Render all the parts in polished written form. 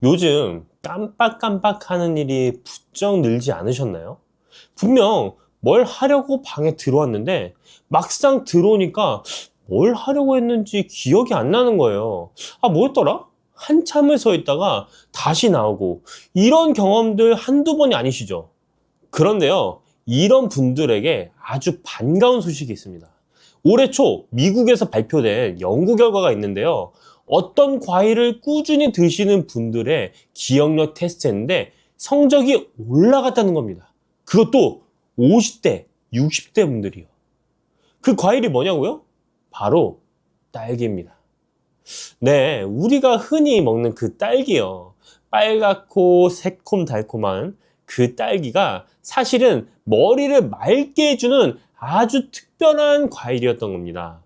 요즘 깜빡깜빡하는 일이 부쩍 늘지 않으셨나요? 분명 뭘 하려고 방에 들어왔는데 막상 들어오니까 뭘 하려고 했는지 기억이 안 나는 거예요. 뭐였더라? 한참을 서 있다가 다시 나오고 이런 경험들 한두 번이 아니시죠? 그런데요, 이런 분들에게 아주 반가운 소식이 있습니다. 올해 초 미국에서 발표된 연구 결과가 있는데요. 어떤 과일을 꾸준히 드시는 분들의 기억력 테스트했는데 성적이 올라갔다는 겁니다. 그것도 50대, 60대 분들이요. 그 과일이 뭐냐고요? 바로 딸기입니다. 네, 우리가 흔히 먹는 그 딸기요. 빨갛고 새콤달콤한 그 딸기가 사실은 머리를 맑게 해주는 아주 특별한 과일이었던 겁니다.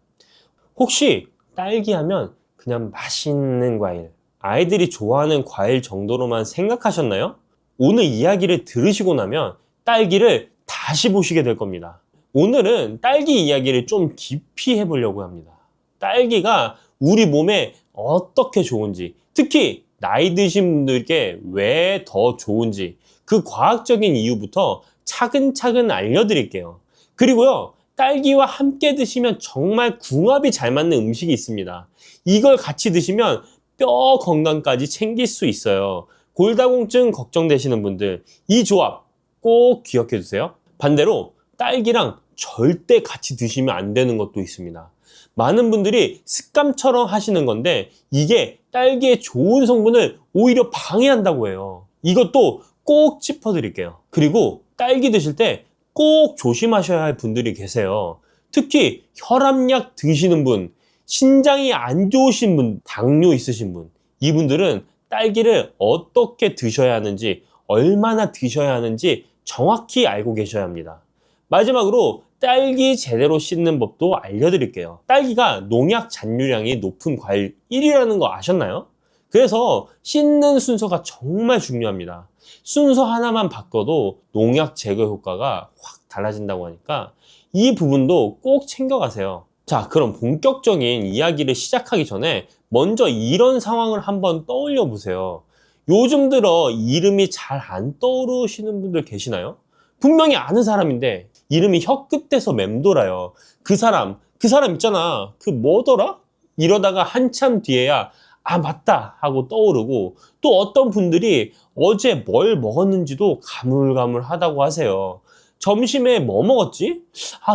혹시 딸기 하면 그냥 맛있는 과일, 아이들이 좋아하는 과일 정도로만 생각하셨나요? 오늘 이야기를 들으시고 나면 딸기를 다시 보시게 될 겁니다. 오늘은 딸기 이야기를 좀 깊이 해보려고 합니다. 딸기가 우리 몸에 어떻게 좋은지, 특히 나이 드신 분들께 왜 더 좋은지 그 과학적인 이유부터 차근차근 알려드릴게요. 그리고요, 딸기와 함께 드시면 정말 궁합이 잘 맞는 음식이 있습니다. 이걸 같이 드시면 뼈 건강까지 챙길 수 있어요. 골다공증 걱정되시는 분들, 이 조합 꼭 기억해 주세요. 반대로 딸기랑 절대 같이 드시면 안 되는 것도 있습니다. 많은 분들이 습관처럼 하시는 건데 이게 딸기의 좋은 성분을 오히려 방해한다고 해요. 이것도 꼭 짚어드릴게요. 그리고 딸기 드실 때 꼭 조심하셔야 할 분들이 계세요. 특히 혈압약 드시는 분, 신장이 안 좋으신 분, 당뇨 있으신 분, 이분들은 딸기를 어떻게 드셔야 하는지, 얼마나 드셔야 하는지 정확히 알고 계셔야 합니다. 마지막으로 딸기 제대로 씻는 법도 알려드릴게요. 딸기가 농약 잔류량이 높은 과일 1위라는 거 아셨나요? 그래서 씻는 순서가 정말 중요합니다. 순서 하나만 바꿔도 농약 제거 효과가 확 달라진다고 하니까 이 부분도 꼭 챙겨가세요. 자, 그럼 본격적인 이야기를 시작하기 전에 먼저 이런 상황을 한번 떠올려 보세요. 요즘 들어 이름이 잘 안 떠오르시는 분들 계시나요? 분명히 아는 사람인데 이름이 혀끝에서 맴돌아요. 그 사람 있잖아. 그 뭐더라? 이러다가 한참 뒤에야 맞다 하고 떠오르고, 또 어떤 분들이 어제 뭘 먹었는지도 가물가물하다고 하세요. 점심에 뭐 먹었지?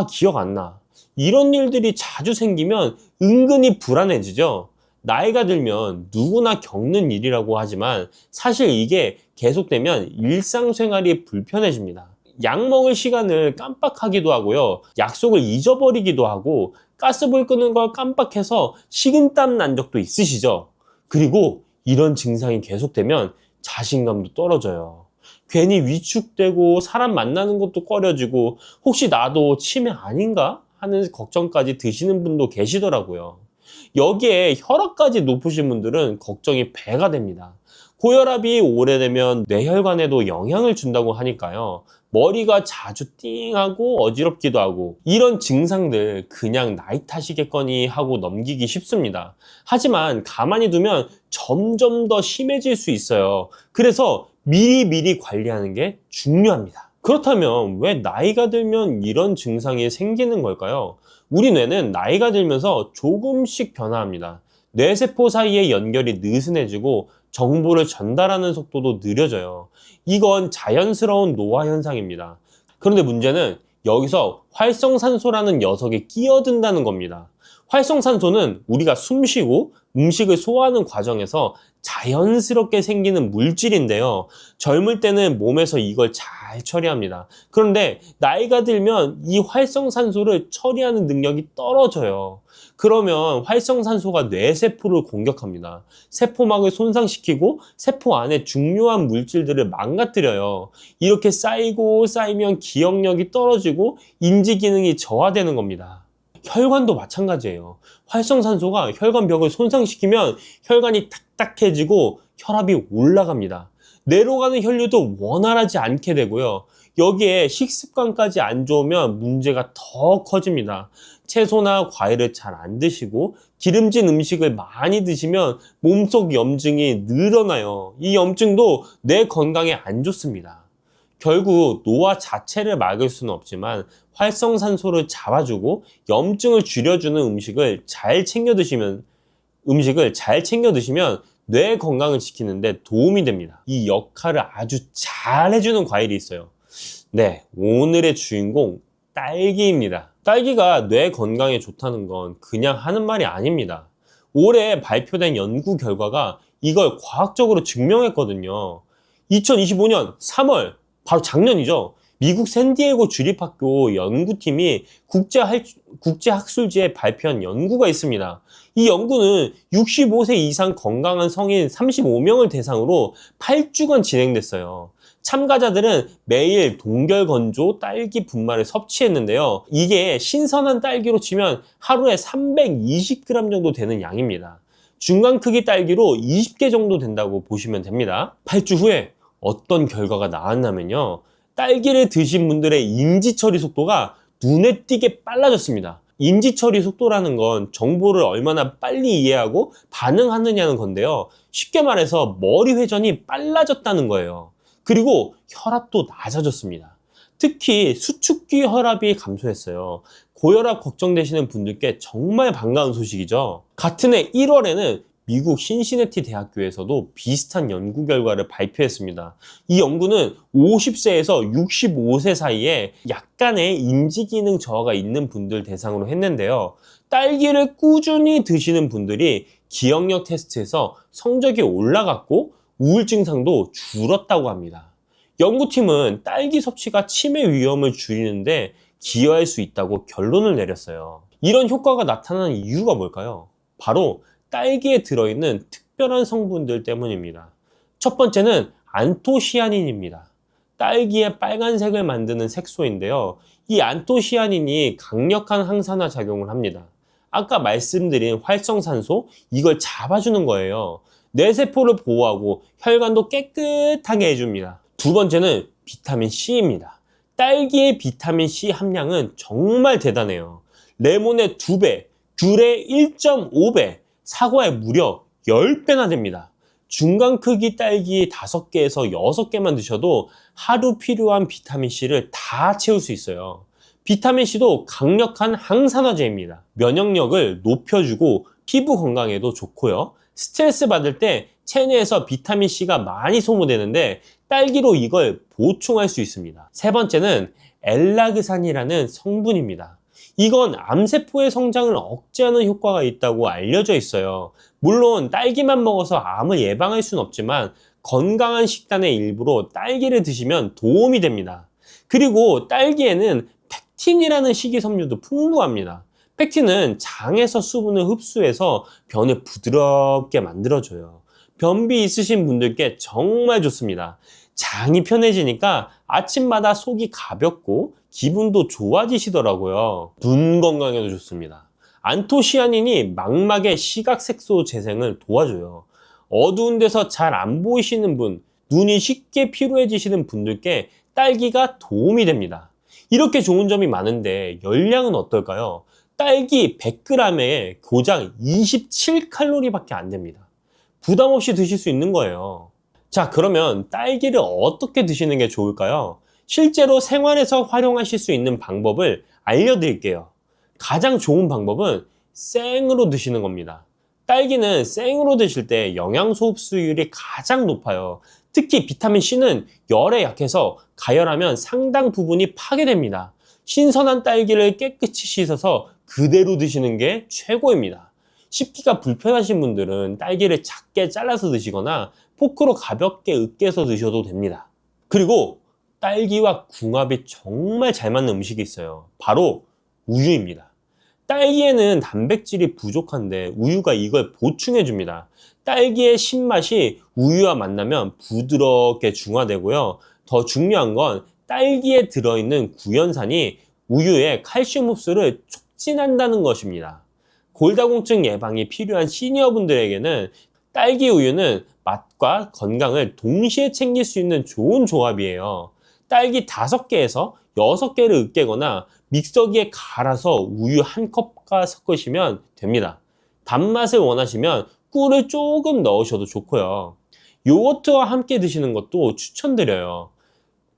기억 안 나. 이런 일들이 자주 생기면 은근히 불안해지죠. 나이가 들면 누구나 겪는 일이라고 하지만 사실 이게 계속되면 일상생활이 불편해집니다. 약 먹을 시간을 깜빡하기도 하고요. 약속을 잊어버리기도 하고 가스불 끄는 걸 깜빡해서 식은땀 난 적도 있으시죠? 그리고 이런 증상이 계속되면 자신감도 떨어져요. 괜히 위축되고 사람 만나는 것도 꺼려지고 혹시 나도 치매 아닌가 하는 걱정까지 드시는 분도 계시더라고요. 여기에 혈압까지 높으신 분들은 걱정이 배가 됩니다. 고혈압이 오래되면 뇌혈관에도 영향을 준다고 하니까요. 머리가 자주 띵하고 어지럽기도 하고 이런 증상들 그냥 나이 탓이겠거니 하고 넘기기 쉽습니다. 하지만 가만히 두면 점점 더 심해질 수 있어요. 그래서 미리미리 관리하는 게 중요합니다. 그렇다면 왜 나이가 들면 이런 증상이 생기는 걸까요? 우리 뇌는 나이가 들면서 조금씩 변화합니다. 뇌세포 사이의 연결이 느슨해지고 정보를 전달하는 속도도 느려져요. 이건 자연스러운 노화 현상입니다. 그런데 문제는 여기서 활성산소라는 녀석이 끼어든다는 겁니다. 활성산소는 우리가 숨 쉬고 음식을 소화하는 과정에서 자연스럽게 생기는 물질인데요. 젊을 때는 몸에서 이걸 잘 처리합니다. 그런데 나이가 들면 이 활성산소를 처리하는 능력이 떨어져요. 그러면 활성산소가 뇌세포를 공격합니다. 세포막을 손상시키고 세포 안에 중요한 물질들을 망가뜨려요. 이렇게 쌓이고 쌓이면 기억력이 떨어지고 인지 기능이 저하되는 겁니다. 혈관도 마찬가지예요. 활성산소가 혈관벽을 손상시키면 혈관이 딱딱해지고 혈압이 올라갑니다. 뇌로 가는 혈류도 원활하지 않게 되고요. 여기에 식습관까지 안 좋으면 문제가 더 커집니다. 채소나 과일을 잘 안 드시고 기름진 음식을 많이 드시면 몸속 염증이 늘어나요. 이 염증도 뇌 건강에 안 좋습니다. 결국 노화 자체를 막을 수는 없지만 활성산소를 잡아주고 염증을 줄여주는 음식을 잘 챙겨 드시면 뇌 건강을 지키는 데 도움이 됩니다. 이 역할을 아주 잘 해주는 과일이 있어요. 네, 오늘의 주인공 딸기입니다. 딸기가 뇌 건강에 좋다는 건 그냥 하는 말이 아닙니다. 올해 발표된 연구 결과가 이걸 과학적으로 증명했거든요. 2025년 3월, 바로 작년이죠. 미국 샌디에고 주립학교 연구팀이 국제학술지에 발표한 연구가 있습니다. 이 연구는 65세 이상 건강한 성인 35명을 대상으로 8주간 진행됐어요. 참가자들은 매일 동결건조 딸기 분말을 섭취했는데요. 이게 신선한 딸기로 치면 하루에 320g 정도 되는 양입니다. 중간 크기 딸기로 20개 정도 된다고 보시면 됩니다. 8주 후에 어떤 결과가 나왔냐면요. 딸기를 드신 분들의 인지 처리 속도가 눈에 띄게 빨라졌습니다. 인지 처리 속도라는 건 정보를 얼마나 빨리 이해하고 반응하느냐는 건데요. 쉽게 말해서 머리 회전이 빨라졌다는 거예요. 그리고 혈압도 낮아졌습니다. 특히 수축기 혈압이 감소했어요. 고혈압 걱정되시는 분들께 정말 반가운 소식이죠. 같은 해 1월에는 미국 신시내티 대학교에서도 비슷한 연구 결과를 발표했습니다. 이 연구는 50세에서 65세 사이에 약간의 인지기능 저하가 있는 분들 대상으로 했는데요. 딸기를 꾸준히 드시는 분들이 기억력 테스트에서 성적이 올라갔고 우울 증상도 줄었다고 합니다. 연구팀은 딸기 섭취가 치매 위험을 줄이는데 기여할 수 있다고 결론을 내렸어요. 이런 효과가 나타나는 이유가 뭘까요? 바로 딸기에 들어있는 특별한 성분들 때문입니다. 첫 번째는 안토시아닌입니다. 딸기의 빨간색을 만드는 색소인데요. 이 안토시아닌이 강력한 항산화 작용을 합니다. 아까 말씀드린 활성산소, 이걸 잡아주는 거예요. 뇌세포를 보호하고 혈관도 깨끗하게 해줍니다. 두 번째는 비타민 C입니다. 딸기의 비타민 C 함량은 정말 대단해요. 레몬의 2배, 귤의 1.5배, 사과의 무려 10배나 됩니다. 중간 크기 딸기 5개에서 6개만 드셔도 하루 필요한 비타민C를 다 채울 수 있어요. 비타민C도 강력한 항산화제입니다. 면역력을 높여주고 피부 건강에도 좋고요. 스트레스 받을 때 체내에서 비타민C가 많이 소모되는데 딸기로 이걸 보충할 수 있습니다. 세 번째는 엘라그산이라는 성분입니다. 이건 암세포의 성장을 억제하는 효과가 있다고 알려져 있어요. 물론 딸기만 먹어서 암을 예방할 수는 없지만 건강한 식단의 일부로 딸기를 드시면 도움이 됩니다. 그리고 딸기에는 펙틴이라는 식이섬유도 풍부합니다. 펙틴은 장에서 수분을 흡수해서 변을 부드럽게 만들어줘요. 변비 있으신 분들께 정말 좋습니다. 장이 편해지니까 아침마다 속이 가볍고 기분도 좋아지시더라고요. 눈 건강에도 좋습니다. 안토시아닌이 망막의 시각색소 재생을 도와줘요. 어두운 데서 잘 안 보이시는 분, 눈이 쉽게 피로해지시는 분들께 딸기가 도움이 됩니다. 이렇게 좋은 점이 많은데 열량은 어떨까요? 딸기 100g에 고작 27칼로리밖에 안 됩니다. 부담 없이 드실 수 있는 거예요. 자, 그러면 딸기를 어떻게 드시는 게 좋을까요? 실제로 생활에서 활용하실 수 있는 방법을 알려드릴게요. 가장 좋은 방법은 생으로 드시는 겁니다. 딸기는 생으로 드실 때 영양소 흡수율이 가장 높아요. 특히 비타민C는 열에 약해서 가열하면 상당 부분이 파괴됩니다. 신선한 딸기를 깨끗이 씻어서 그대로 드시는 게 최고입니다. 씹기가 불편하신 분들은 딸기를 작게 잘라서 드시거나 포크로 가볍게 으깨서 드셔도 됩니다. 그리고 딸기와 궁합이 정말 잘 맞는 음식이 있어요. 바로 우유입니다. 딸기에는 단백질이 부족한데 우유가 이걸 보충해 줍니다. 딸기의 신맛이 우유와 만나면 부드럽게 중화되고요. 더 중요한 건 딸기에 들어있는 구연산이 우유의 칼슘 흡수를 촉진한다는 것입니다. 골다공증 예방이 필요한 시니어분들에게는 딸기 우유는 맛과 건강을 동시에 챙길 수 있는 좋은 조합이에요. 딸기 5개에서 6개를 으깨거나 믹서기에 갈아서 우유 1컵과 섞으시면 됩니다. 단맛을 원하시면 꿀을 조금 넣으셔도 좋고요. 요거트와 함께 드시는 것도 추천드려요.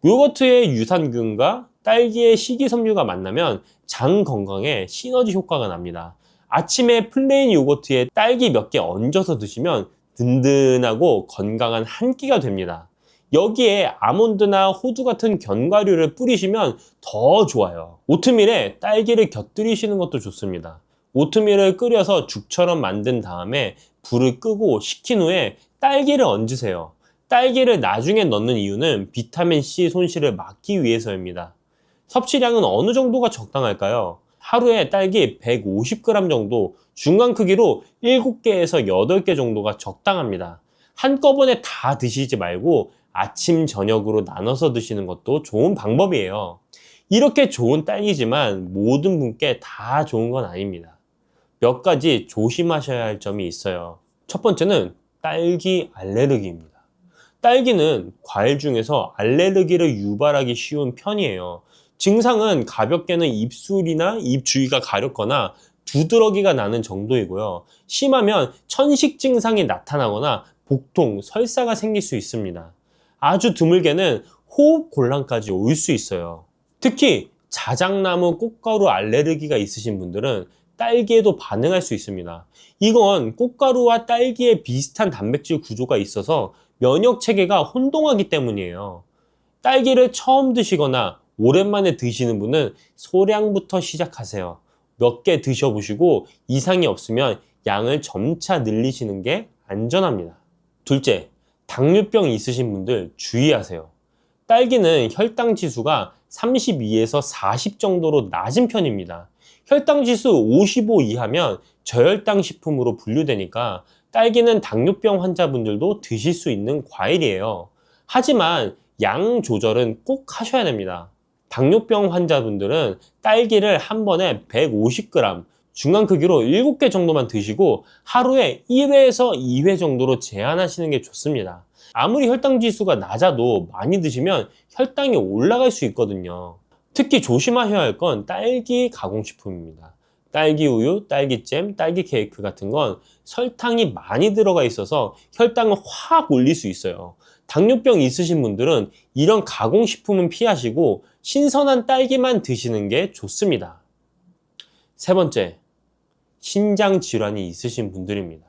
요거트의 유산균과 딸기의 식이섬유가 만나면 장 건강에 시너지 효과가 납니다. 아침에 플레인 요거트에 딸기 몇 개 얹어서 드시면 든든하고 건강한 한 끼가 됩니다. 여기에 아몬드나 호두 같은 견과류를 뿌리시면 더 좋아요. 오트밀에 딸기를 곁들이시는 것도 좋습니다. 오트밀을 끓여서 죽처럼 만든 다음에 불을 끄고 식힌 후에 딸기를 얹으세요. 딸기를 나중에 넣는 이유는 비타민C 손실을 막기 위해서입니다. 섭취량은 어느 정도가 적당할까요? 하루에 딸기 150g 정도, 중간 크기로 7개에서 8개 정도가 적당합니다. 한꺼번에 다 드시지 말고 아침, 저녁으로 나눠서 드시는 것도 좋은 방법이에요. 이렇게 좋은 딸기지만 모든 분께 다 좋은 건 아닙니다. 몇 가지 조심하셔야 할 점이 있어요. 첫 번째는 딸기 알레르기입니다. 딸기는 과일 중에서 알레르기를 유발하기 쉬운 편이에요. 증상은 가볍게는 입술이나 입 주위가 가렵거나 두드러기가 나는 정도이고요. 심하면 천식 증상이 나타나거나 복통, 설사가 생길 수 있습니다. 아주 드물게는 호흡 곤란까지 올 수 있어요. 특히 자작나무 꽃가루 알레르기가 있으신 분들은 딸기에도 반응할 수 있습니다. 이건 꽃가루와 딸기에 비슷한 단백질 구조가 있어서 면역 체계가 혼동하기 때문이에요. 딸기를 처음 드시거나 오랜만에 드시는 분은 소량부터 시작하세요. 몇 개 드셔보시고 이상이 없으면 양을 점차 늘리시는 게 안전합니다. 둘째, 당뇨병 있으신 분들 주의하세요. 딸기는 혈당 지수가 32에서 40 정도로 낮은 편입니다. 혈당 지수 55 이하면 저혈당 식품으로 분류되니까 딸기는 당뇨병 환자분들도 드실 수 있는 과일이에요. 하지만 양 조절은 꼭 하셔야 됩니다. 당뇨병 환자분들은 딸기를 한 번에 150g, 중간 크기로 7개 정도만 드시고 하루에 1회에서 2회 정도로 제한하시는 게 좋습니다. 아무리 혈당 지수가 낮아도 많이 드시면 혈당이 올라갈 수 있거든요. 특히 조심하셔야 할 건 딸기 가공식품입니다. 딸기 우유, 딸기잼, 딸기 케이크 같은 건 설탕이 많이 들어가 있어서 혈당을 확 올릴 수 있어요. 당뇨병 있으신 분들은 이런 가공식품은 피하시고 신선한 딸기만 드시는 게 좋습니다. 세 번째, 신장 질환이 있으신 분들입니다.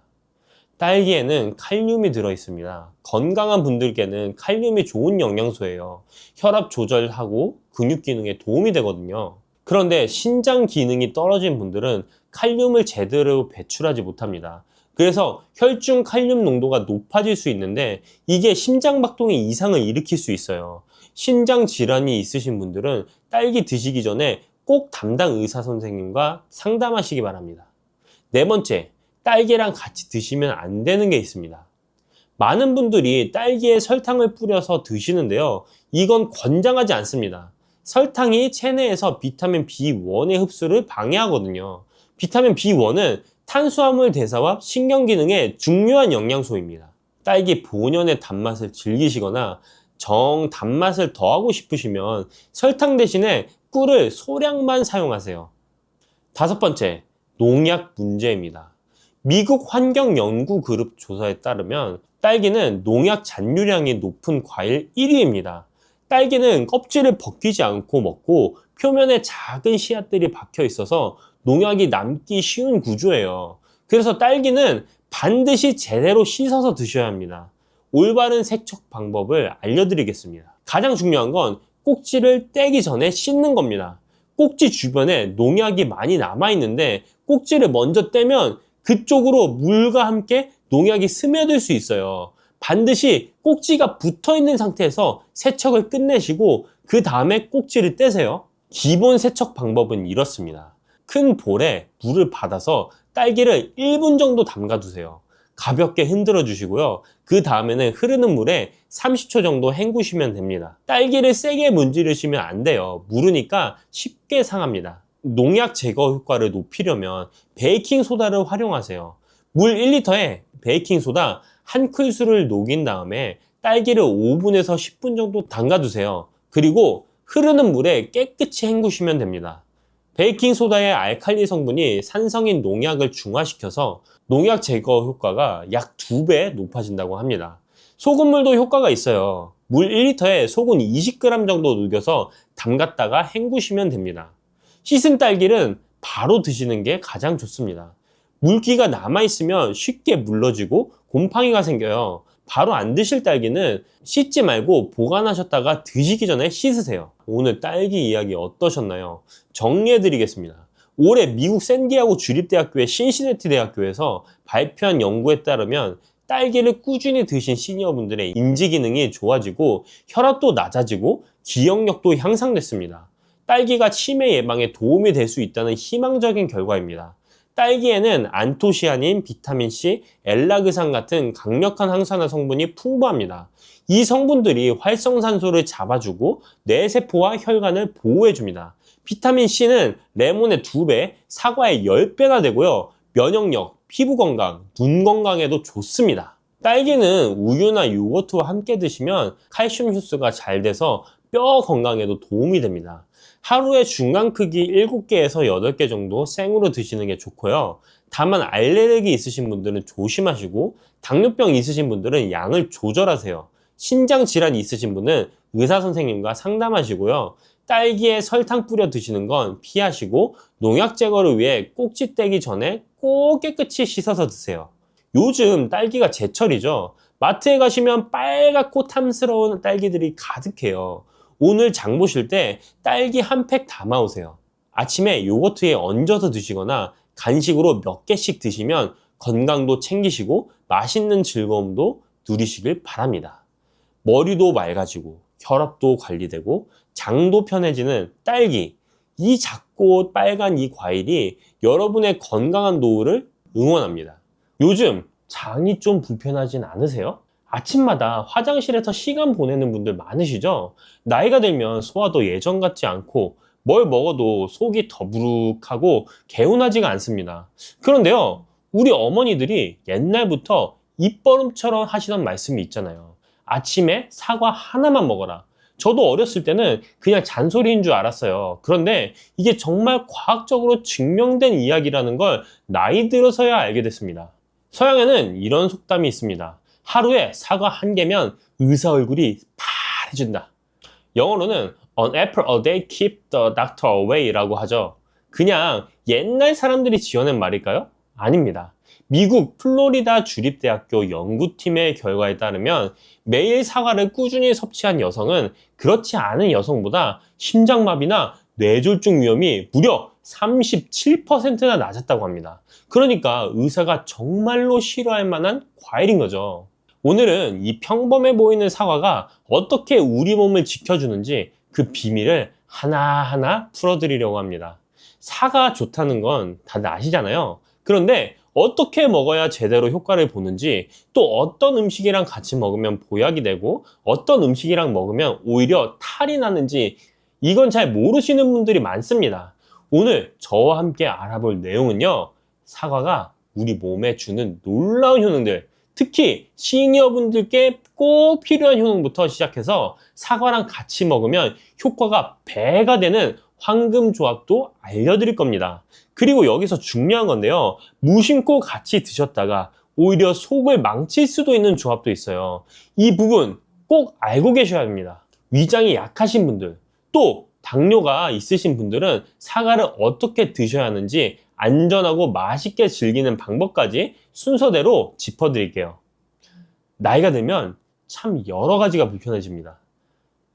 딸기에는 칼륨이 들어있습니다. 건강한 분들께는 칼륨이 좋은 영양소예요. 혈압 조절하고 근육 기능에 도움이 되거든요. 그런데 신장 기능이 떨어진 분들은 칼륨을 제대로 배출하지 못합니다. 그래서 혈중 칼륨 농도가 높아질 수 있는데 이게 심장박동에 이상을 일으킬 수 있어요. 신장 질환이 있으신 분들은 딸기 드시기 전에 꼭 담당 의사 선생님과 상담하시기 바랍니다. 네 번째, 딸기랑 같이 드시면 안 되는 게 있습니다. 많은 분들이 딸기에 설탕을 뿌려서 드시는데요. 이건 권장하지 않습니다. 설탕이 체내에서 비타민 B1의 흡수를 방해하거든요. 비타민 B1은 탄수화물 대사와 신경 기능에 중요한 영양소입니다. 딸기 본연의 단맛을 즐기시거나 정 단맛을 더하고 싶으시면 설탕 대신에 꿀을 소량만 사용하세요. 다섯 번째, 농약 문제입니다. 미국 환경연구그룹 조사에 따르면 딸기는 농약 잔류량이 높은 과일 1위입니다. 딸기는 껍질을 벗기지 않고 먹고 표면에 작은 씨앗들이 박혀 있어서 농약이 남기 쉬운 구조예요. 그래서 딸기는 반드시 제대로 씻어서 드셔야 합니다. 올바른 세척 방법을 알려드리겠습니다. 가장 중요한 건 꼭지를 떼기 전에 씻는 겁니다. 꼭지 주변에 농약이 많이 남아있는데 꼭지를 먼저 떼면 그쪽으로 물과 함께 농약이 스며들 수 있어요. 반드시 꼭지가 붙어있는 상태에서 세척을 끝내시고 그 다음에 꼭지를 떼세요. 기본 세척 방법은 이렇습니다. 큰 볼에 물을 받아서 딸기를 1분 정도 담가 두세요. 가볍게 흔들어 주시고요. 그 다음에는 흐르는 물에 30초 정도 헹구시면 됩니다. 딸기를 세게 문지르시면 안 돼요. 무르니까 쉽게 상합니다. 농약 제거 효과를 높이려면 베이킹소다를 활용하세요. 물 1리터에 베이킹소다 한 큰술을 녹인 다음에 딸기를 5분에서 10분 정도 담가 두세요. 그리고 흐르는 물에 깨끗이 헹구시면 됩니다. 베이킹소다의 알칼리 성분이 산성인 농약을 중화시켜서 농약 제거 효과가 약 2배 높아진다고 합니다. 소금물도 효과가 있어요. 물 1리터에 소금 20g 정도 녹여서 담갔다가 헹구시면 됩니다. 씻은 딸기는 바로 드시는 게 가장 좋습니다. 물기가 남아있으면 쉽게 물러지고 곰팡이가 생겨요. 바로 안 드실 딸기는 씻지 말고 보관하셨다가 드시기 전에 씻으세요. 오늘 딸기 이야기 어떠셨나요? 정리해드리겠습니다. 올해 미국 샌디아고 주립대학교의 신시내티 대학교에서 발표한 연구에 따르면 딸기를 꾸준히 드신 시니어분들의 인지 기능이 좋아지고 혈압도 낮아지고 기억력도 향상됐습니다. 딸기가 치매 예방에 도움이 될 수 있다는 희망적인 결과입니다. 딸기에는 안토시아닌, 비타민C, 엘라그산 같은 강력한 항산화 성분이 풍부합니다. 이 성분들이 활성산소를 잡아주고 뇌세포와 혈관을 보호해줍니다. 비타민C는 레몬의 2배, 사과의 10배나 되고요. 면역력, 피부 건강, 눈 건강에도 좋습니다. 딸기는 우유나 요거트와 함께 드시면 칼슘 흡수가 잘 돼서 뼈 건강에도 도움이 됩니다. 하루에 중간 크기 7개에서 8개 정도 생으로 드시는 게 좋고요. 다만 알레르기 있으신 분들은 조심하시고 당뇨병 있으신 분들은 양을 조절하세요. 신장 질환이 있으신 분은 의사 선생님과 상담하시고요. 딸기에 설탕 뿌려 드시는 건 피하시고 농약 제거를 위해 꼭지 떼기 전에 꼭 깨끗이 씻어서 드세요. 요즘 딸기가 제철이죠. 마트에 가시면 빨갛고 탐스러운 딸기들이 가득해요. 오늘 장 보실 때 딸기 한 팩 담아오세요. 아침에 요거트에 얹어서 드시거나 간식으로 몇 개씩 드시면 건강도 챙기시고 맛있는 즐거움도 누리시길 바랍니다. 머리도 맑아지고 혈압도 관리되고 장도 편해지는 딸기, 이 작고 빨간 이 과일이 여러분의 건강한 노후를 응원합니다. 요즘 장이 좀 불편하진 않으세요? 아침마다 화장실에서 시간 보내는 분들 많으시죠? 나이가 들면 소화도 예전 같지 않고 뭘 먹어도 속이 더부룩하고 개운하지가 않습니다. 그런데요, 우리 어머니들이 옛날부터 입버릇처럼 하시던 말씀이 있잖아요. 아침에 사과 하나만 먹어라. 저도 어렸을 때는 그냥 잔소리인 줄 알았어요. 그런데 이게 정말 과학적으로 증명된 이야기라는 걸 나이 들어서야 알게 됐습니다. 서양에는 이런 속담이 있습니다. 하루에 사과 1개면 의사 얼굴이 파래진다. 영어로는 An apple a day keep the doctor away 라고 하죠. 그냥 옛날 사람들이 지어낸 말일까요? 아닙니다. 미국 플로리다 주립대학교 연구팀의 결과에 따르면 매일 사과를 꾸준히 섭취한 여성은 그렇지 않은 여성보다 심장마비나 뇌졸중 위험이 무려 37%나 낮았다고 합니다. 그러니까 의사가 정말로 싫어할 만한 과일인 거죠. 오늘은 이 평범해 보이는 사과가 어떻게 우리 몸을 지켜주는지 그 비밀을 하나하나 풀어드리려고 합니다. 사과 좋다는 건 다들 아시잖아요. 그런데 어떻게 먹어야 제대로 효과를 보는지, 또 어떤 음식이랑 같이 먹으면 보약이 되고 어떤 음식이랑 먹으면 오히려 탈이 나는지 이건 잘 모르시는 분들이 많습니다. 오늘 저와 함께 알아볼 내용은요, 사과가 우리 몸에 주는 놀라운 효능들, 특히 시니어분들께 꼭 필요한 효능부터 시작해서 사과랑 같이 먹으면 효과가 배가 되는 황금 조합도 알려드릴 겁니다. 그리고 여기서 중요한 건데요, 무심코 같이 드셨다가 오히려 속을 망칠 수도 있는 조합도 있어요. 이 부분 꼭 알고 계셔야 합니다. 위장이 약하신 분들, 또 당뇨가 있으신 분들은 사과를 어떻게 드셔야 하는지 안전하고 맛있게 즐기는 방법까지 순서대로 짚어드릴게요. 나이가 들면 참 여러 가지가 불편해집니다.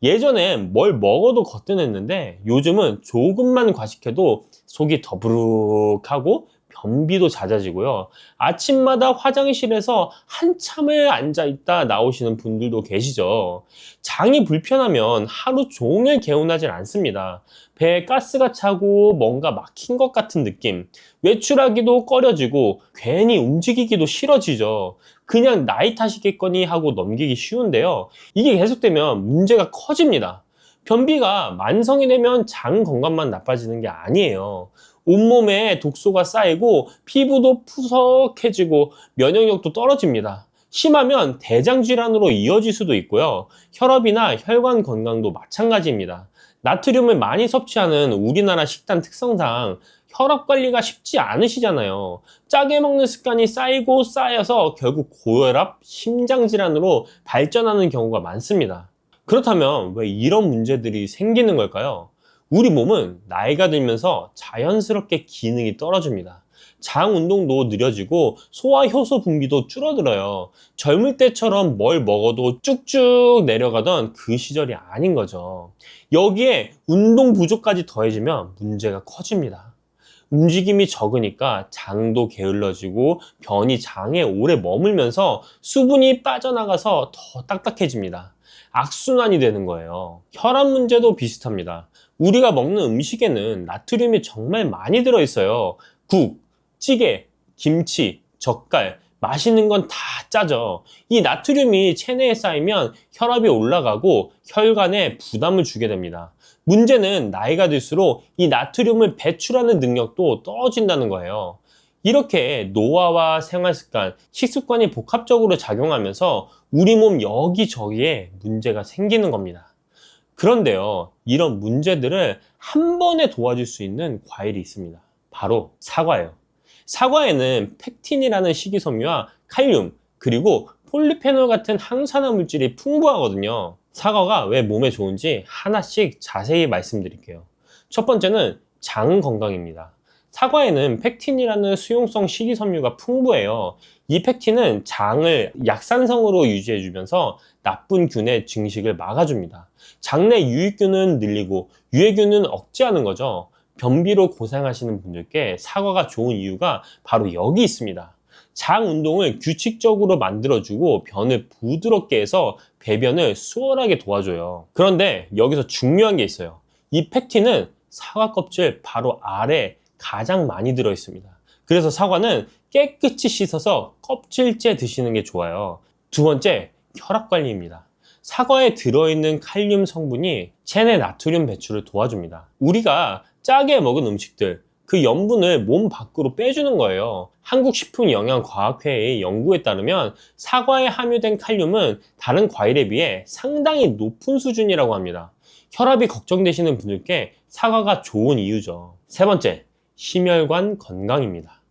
예전엔 뭘 먹어도 거뜬했는데 요즘은 조금만 과식해도 속이 더부룩하고 변비도 잦아지고요. 아침마다 화장실에서 한참을 앉아있다 나오시는 분들도 계시죠. 장이 불편하면 하루 종일 개운하진 않습니다. 배에 가스가 차고 뭔가 막힌 것 같은 느낌, 외출하기도 꺼려지고 괜히 움직이기도 싫어지죠. 그냥 나이 탓이겠거니 하고 넘기기 쉬운데요, 이게 계속되면 문제가 커집니다. 변비가 만성이 되면 장 건강만 나빠지는 게 아니에요. 온몸에 독소가 쌓이고 피부도 푸석해지고 면역력도 떨어집니다. 심하면 대장 질환으로 이어질 수도 있고요. 혈압이나 혈관 건강도 마찬가지입니다. 나트륨을 많이 섭취하는 우리나라 식단 특성상 혈압 관리가 쉽지 않으시잖아요. 짜게 먹는 습관이 쌓이고 쌓여서 결국 고혈압, 심장 질환으로 발전하는 경우가 많습니다. 그렇다면 왜 이런 문제들이 생기는 걸까요? 우리 몸은 나이가 들면서 자연스럽게 기능이 떨어집니다. 장 운동도 느려지고 소화 효소 분비도 줄어들어요. 젊을 때처럼 뭘 먹어도 쭉쭉 내려가던 그 시절이 아닌 거죠. 여기에 운동 부족까지 더해지면 문제가 커집니다. 움직임이 적으니까 장도 게을러지고 변이 장에 오래 머물면서 수분이 빠져나가서 더 딱딱해집니다. 악순환이 되는 거예요. 혈압 문제도 비슷합니다. 우리가 먹는 음식에는 나트륨이 정말 많이 들어있어요. 국, 찌개, 김치, 젓갈, 맛있는 건 다 짜죠. 이 나트륨이 체내에 쌓이면 혈압이 올라가고 혈관에 부담을 주게 됩니다. 문제는 나이가 들수록 이 나트륨을 배출하는 능력도 떨어진다는 거예요. 이렇게 노화와 생활습관, 식습관이 복합적으로 작용하면서 우리 몸 여기저기에 문제가 생기는 겁니다. 그런데요, 이런 문제들을 한 번에 도와줄 수 있는 과일이 있습니다. 바로 사과예요. 사과에는 펙틴이라는 식이섬유와 칼륨, 그리고 폴리페놀 같은 항산화 물질이 풍부하거든요. 사과가 왜 몸에 좋은지 하나씩 자세히 말씀드릴게요. 첫 번째는 장 건강입니다. 사과에는 펙틴이라는 수용성 식이섬유가 풍부해요. 이 펙틴은 장을 약산성으로 유지해주면서 나쁜 균의 증식을 막아줍니다. 장내 유익균은 늘리고 유해균은 억제하는 거죠. 변비로 고생하시는 분들께 사과가 좋은 이유가 바로 여기 있습니다. 장 운동을 규칙적으로 만들어주고 변을 부드럽게 해서 배변을 수월하게 도와줘요. 그런데 여기서 중요한 게 있어요. 이 펙틴은 사과 껍질 바로 아래 가장 많이 들어있습니다. 그래서 사과는 깨끗이 씻어서 껍질째 드시는 게 좋아요. 두 번째, 혈압 관리입니다. 사과에 들어있는 칼륨 성분이 체내 나트륨 배출을 도와줍니다. 우리가 짜게 먹은 음식들, 그 염분을 몸 밖으로 빼주는 거예요. 한국식품영양과학회의 연구에 따르면 사과에 함유된 칼륨은 다른 과일에 비해 상당히 높은 수준이라고 합니다. 혈압이 걱정되시는 분들께 사과가 좋은 이유죠. 세 번째, 심혈관 건강입니다.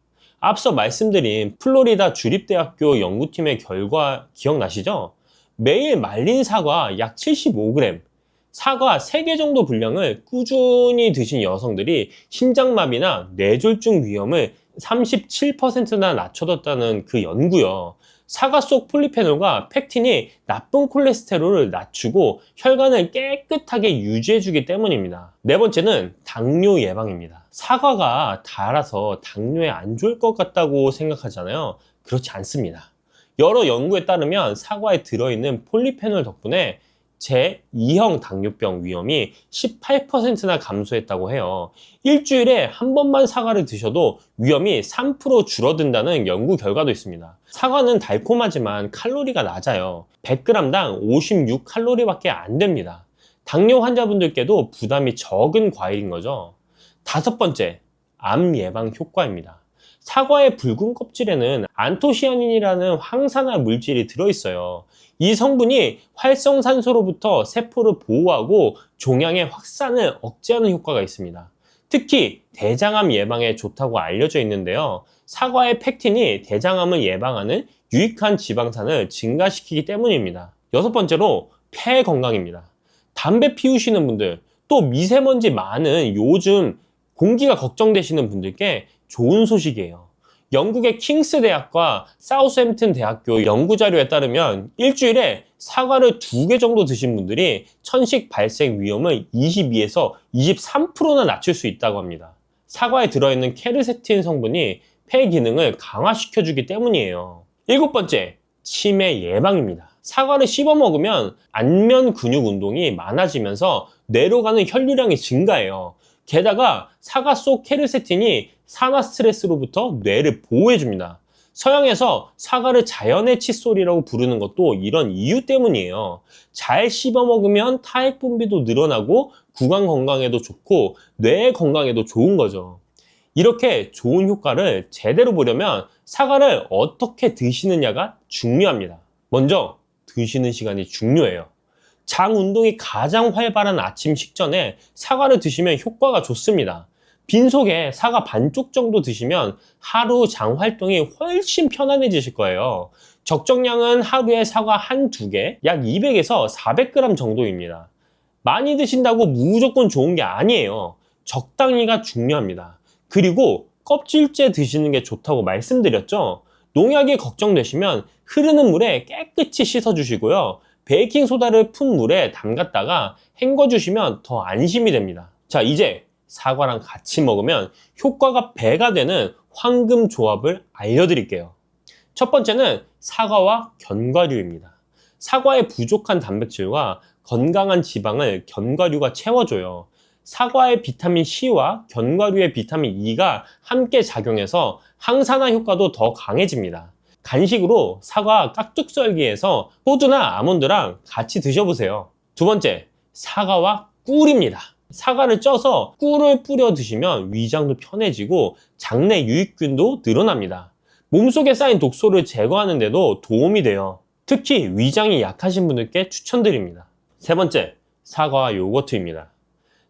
앞서 말씀드린 플로리다 주립대학교 연구팀의 결과 기억나시죠? 매일 말린 사과 약 75g, 사과 3개 정도 분량을 꾸준히 드신 여성들이 심장마비나 뇌졸중 위험을 37%나 낮춰뒀다는 그 연구요. 사과 속 폴리페놀과 펙틴이 나쁜 콜레스테롤을 낮추고 혈관을 깨끗하게 유지해주기 때문입니다. 네 번째는 당뇨 예방입니다. 사과가 달아서 당뇨에 안 좋을 것 같다고 생각하잖아요. 그렇지 않습니다. 여러 연구에 따르면 사과에 들어있는 폴리페놀 덕분에 제2형 당뇨병 위험이 18%나 감소했다고 해요. 일주일에 한 번만 사과를 드셔도 위험이 3% 줄어든다는 연구 결과도 있습니다. 사과는 달콤하지만 칼로리가 낮아요. 100g당 56칼로리밖에 안 됩니다. 당뇨 환자분들께도 부담이 적은 과일인 거죠. 다섯 번째, 암 예방 효과입니다. 사과의 붉은 껍질에는 안토시아닌이라는 항산화 물질이 들어있어요. 이 성분이 활성산소로부터 세포를 보호하고 종양의 확산을 억제하는 효과가 있습니다. 특히 대장암 예방에 좋다고 알려져 있는데요. 사과의 펙틴이 대장암을 예방하는 유익한 지방산을 증가시키기 때문입니다. 여섯 번째로 폐 건강입니다. 담배 피우시는 분들, 또 미세먼지 많은 요즘 공기가 걱정되시는 분들께 좋은 소식이에요. 영국의 킹스 대학과 사우스햄튼 대학교 연구 자료에 따르면 일주일에 사과를 2개 정도 드신 분들이 천식 발생 위험을 22에서 23%나 낮출 수 있다고 합니다. 사과에 들어있는 케르세틴 성분이 폐 기능을 강화시켜주기 때문이에요. 일곱 번째, 치매 예방입니다. 사과를 씹어 먹으면 안면 근육 운동이 많아지면서 뇌로 가는 혈류량이 증가해요. 게다가 사과 속 케르세틴이 산화 스트레스로부터 뇌를 보호해줍니다. 서양에서 사과를 자연의 칫솔이라고 부르는 것도 이런 이유 때문이에요. 잘 씹어 먹으면 타액 분비도 늘어나고 구강 건강에도 좋고 뇌 건강에도 좋은 거죠. 이렇게 좋은 효과를 제대로 보려면 사과를 어떻게 드시느냐가 중요합니다. 먼저 드시는 시간이 중요해요. 장 운동이 가장 활발한 아침 식전에 사과를 드시면 효과가 좋습니다. 빈속에 사과 반쪽 정도 드시면 하루 장 활동이 훨씬 편안해지실 거예요. 적정량은 하루에 사과 한두 개, 약 200에서 400g 정도입니다. 많이 드신다고 무조건 좋은 게 아니에요. 적당히가 중요합니다. 그리고 껍질째 드시는 게 좋다고 말씀드렸죠? 농약이 걱정되시면 흐르는 물에 깨끗이 씻어주시고요. 베이킹소다를 푼 물에 담갔다가 헹궈주시면 더 안심이 됩니다. 자, 이제 사과랑 같이 먹으면 효과가 배가 되는 황금 조합을 알려드릴게요. 첫 번째는 사과와 견과류입니다. 사과의 부족한 단백질과 건강한 지방을 견과류가 채워줘요. 사과의 비타민 C와 견과류의 비타민 E가 함께 작용해서 항산화 효과도 더 강해집니다. 간식으로 사과 깍둑썰기해서 호두나 아몬드랑 같이 드셔보세요. 두 번째, 사과와 꿀입니다. 사과를 쪄서 꿀을 뿌려 드시면 위장도 편해지고 장내 유익균도 늘어납니다. 몸속에 쌓인 독소를 제거하는 데도 도움이 돼요. 특히 위장이 약하신 분들께 추천드립니다. 세 번째, 사과와 요거트입니다.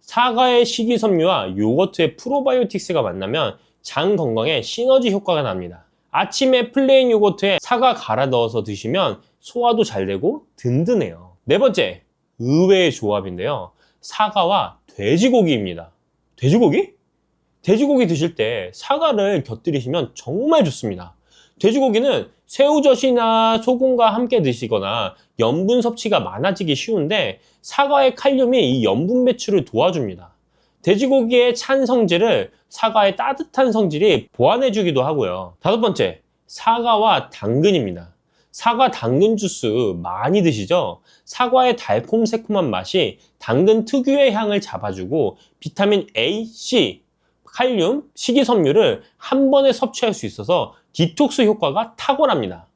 사과의 식이섬유와 요거트의 프로바이오틱스가 만나면 장 건강에 시너지 효과가 납니다. 아침에 플레인 요거트에 사과 갈아 넣어서 드시면 소화도 잘 되고 든든해요. 네 번째, 의외의 조합인데요. 사과와 돼지고기입니다. 돼지고기? 돼지고기 드실 때 사과를 곁들이시면 정말 좋습니다. 돼지고기는 새우젓이나 소금과 함께 드시거나 염분 섭취가 많아지기 쉬운데 사과의 칼륨이 이 염분 배출을 도와줍니다. 돼지고기의 찬 성질을 사과의 따뜻한 성질이 보완해주기도 하고요. 다섯 번째, 사과와 당근입니다. 사과 당근 주스 많이 드시죠? 사과의 달콤새콤한 맛이 당근 특유의 향을 잡아주고 비타민 A, C, 칼륨, 식이섬유를 한 번에 섭취할 수 있어서 디톡스 효과가 탁월합니다.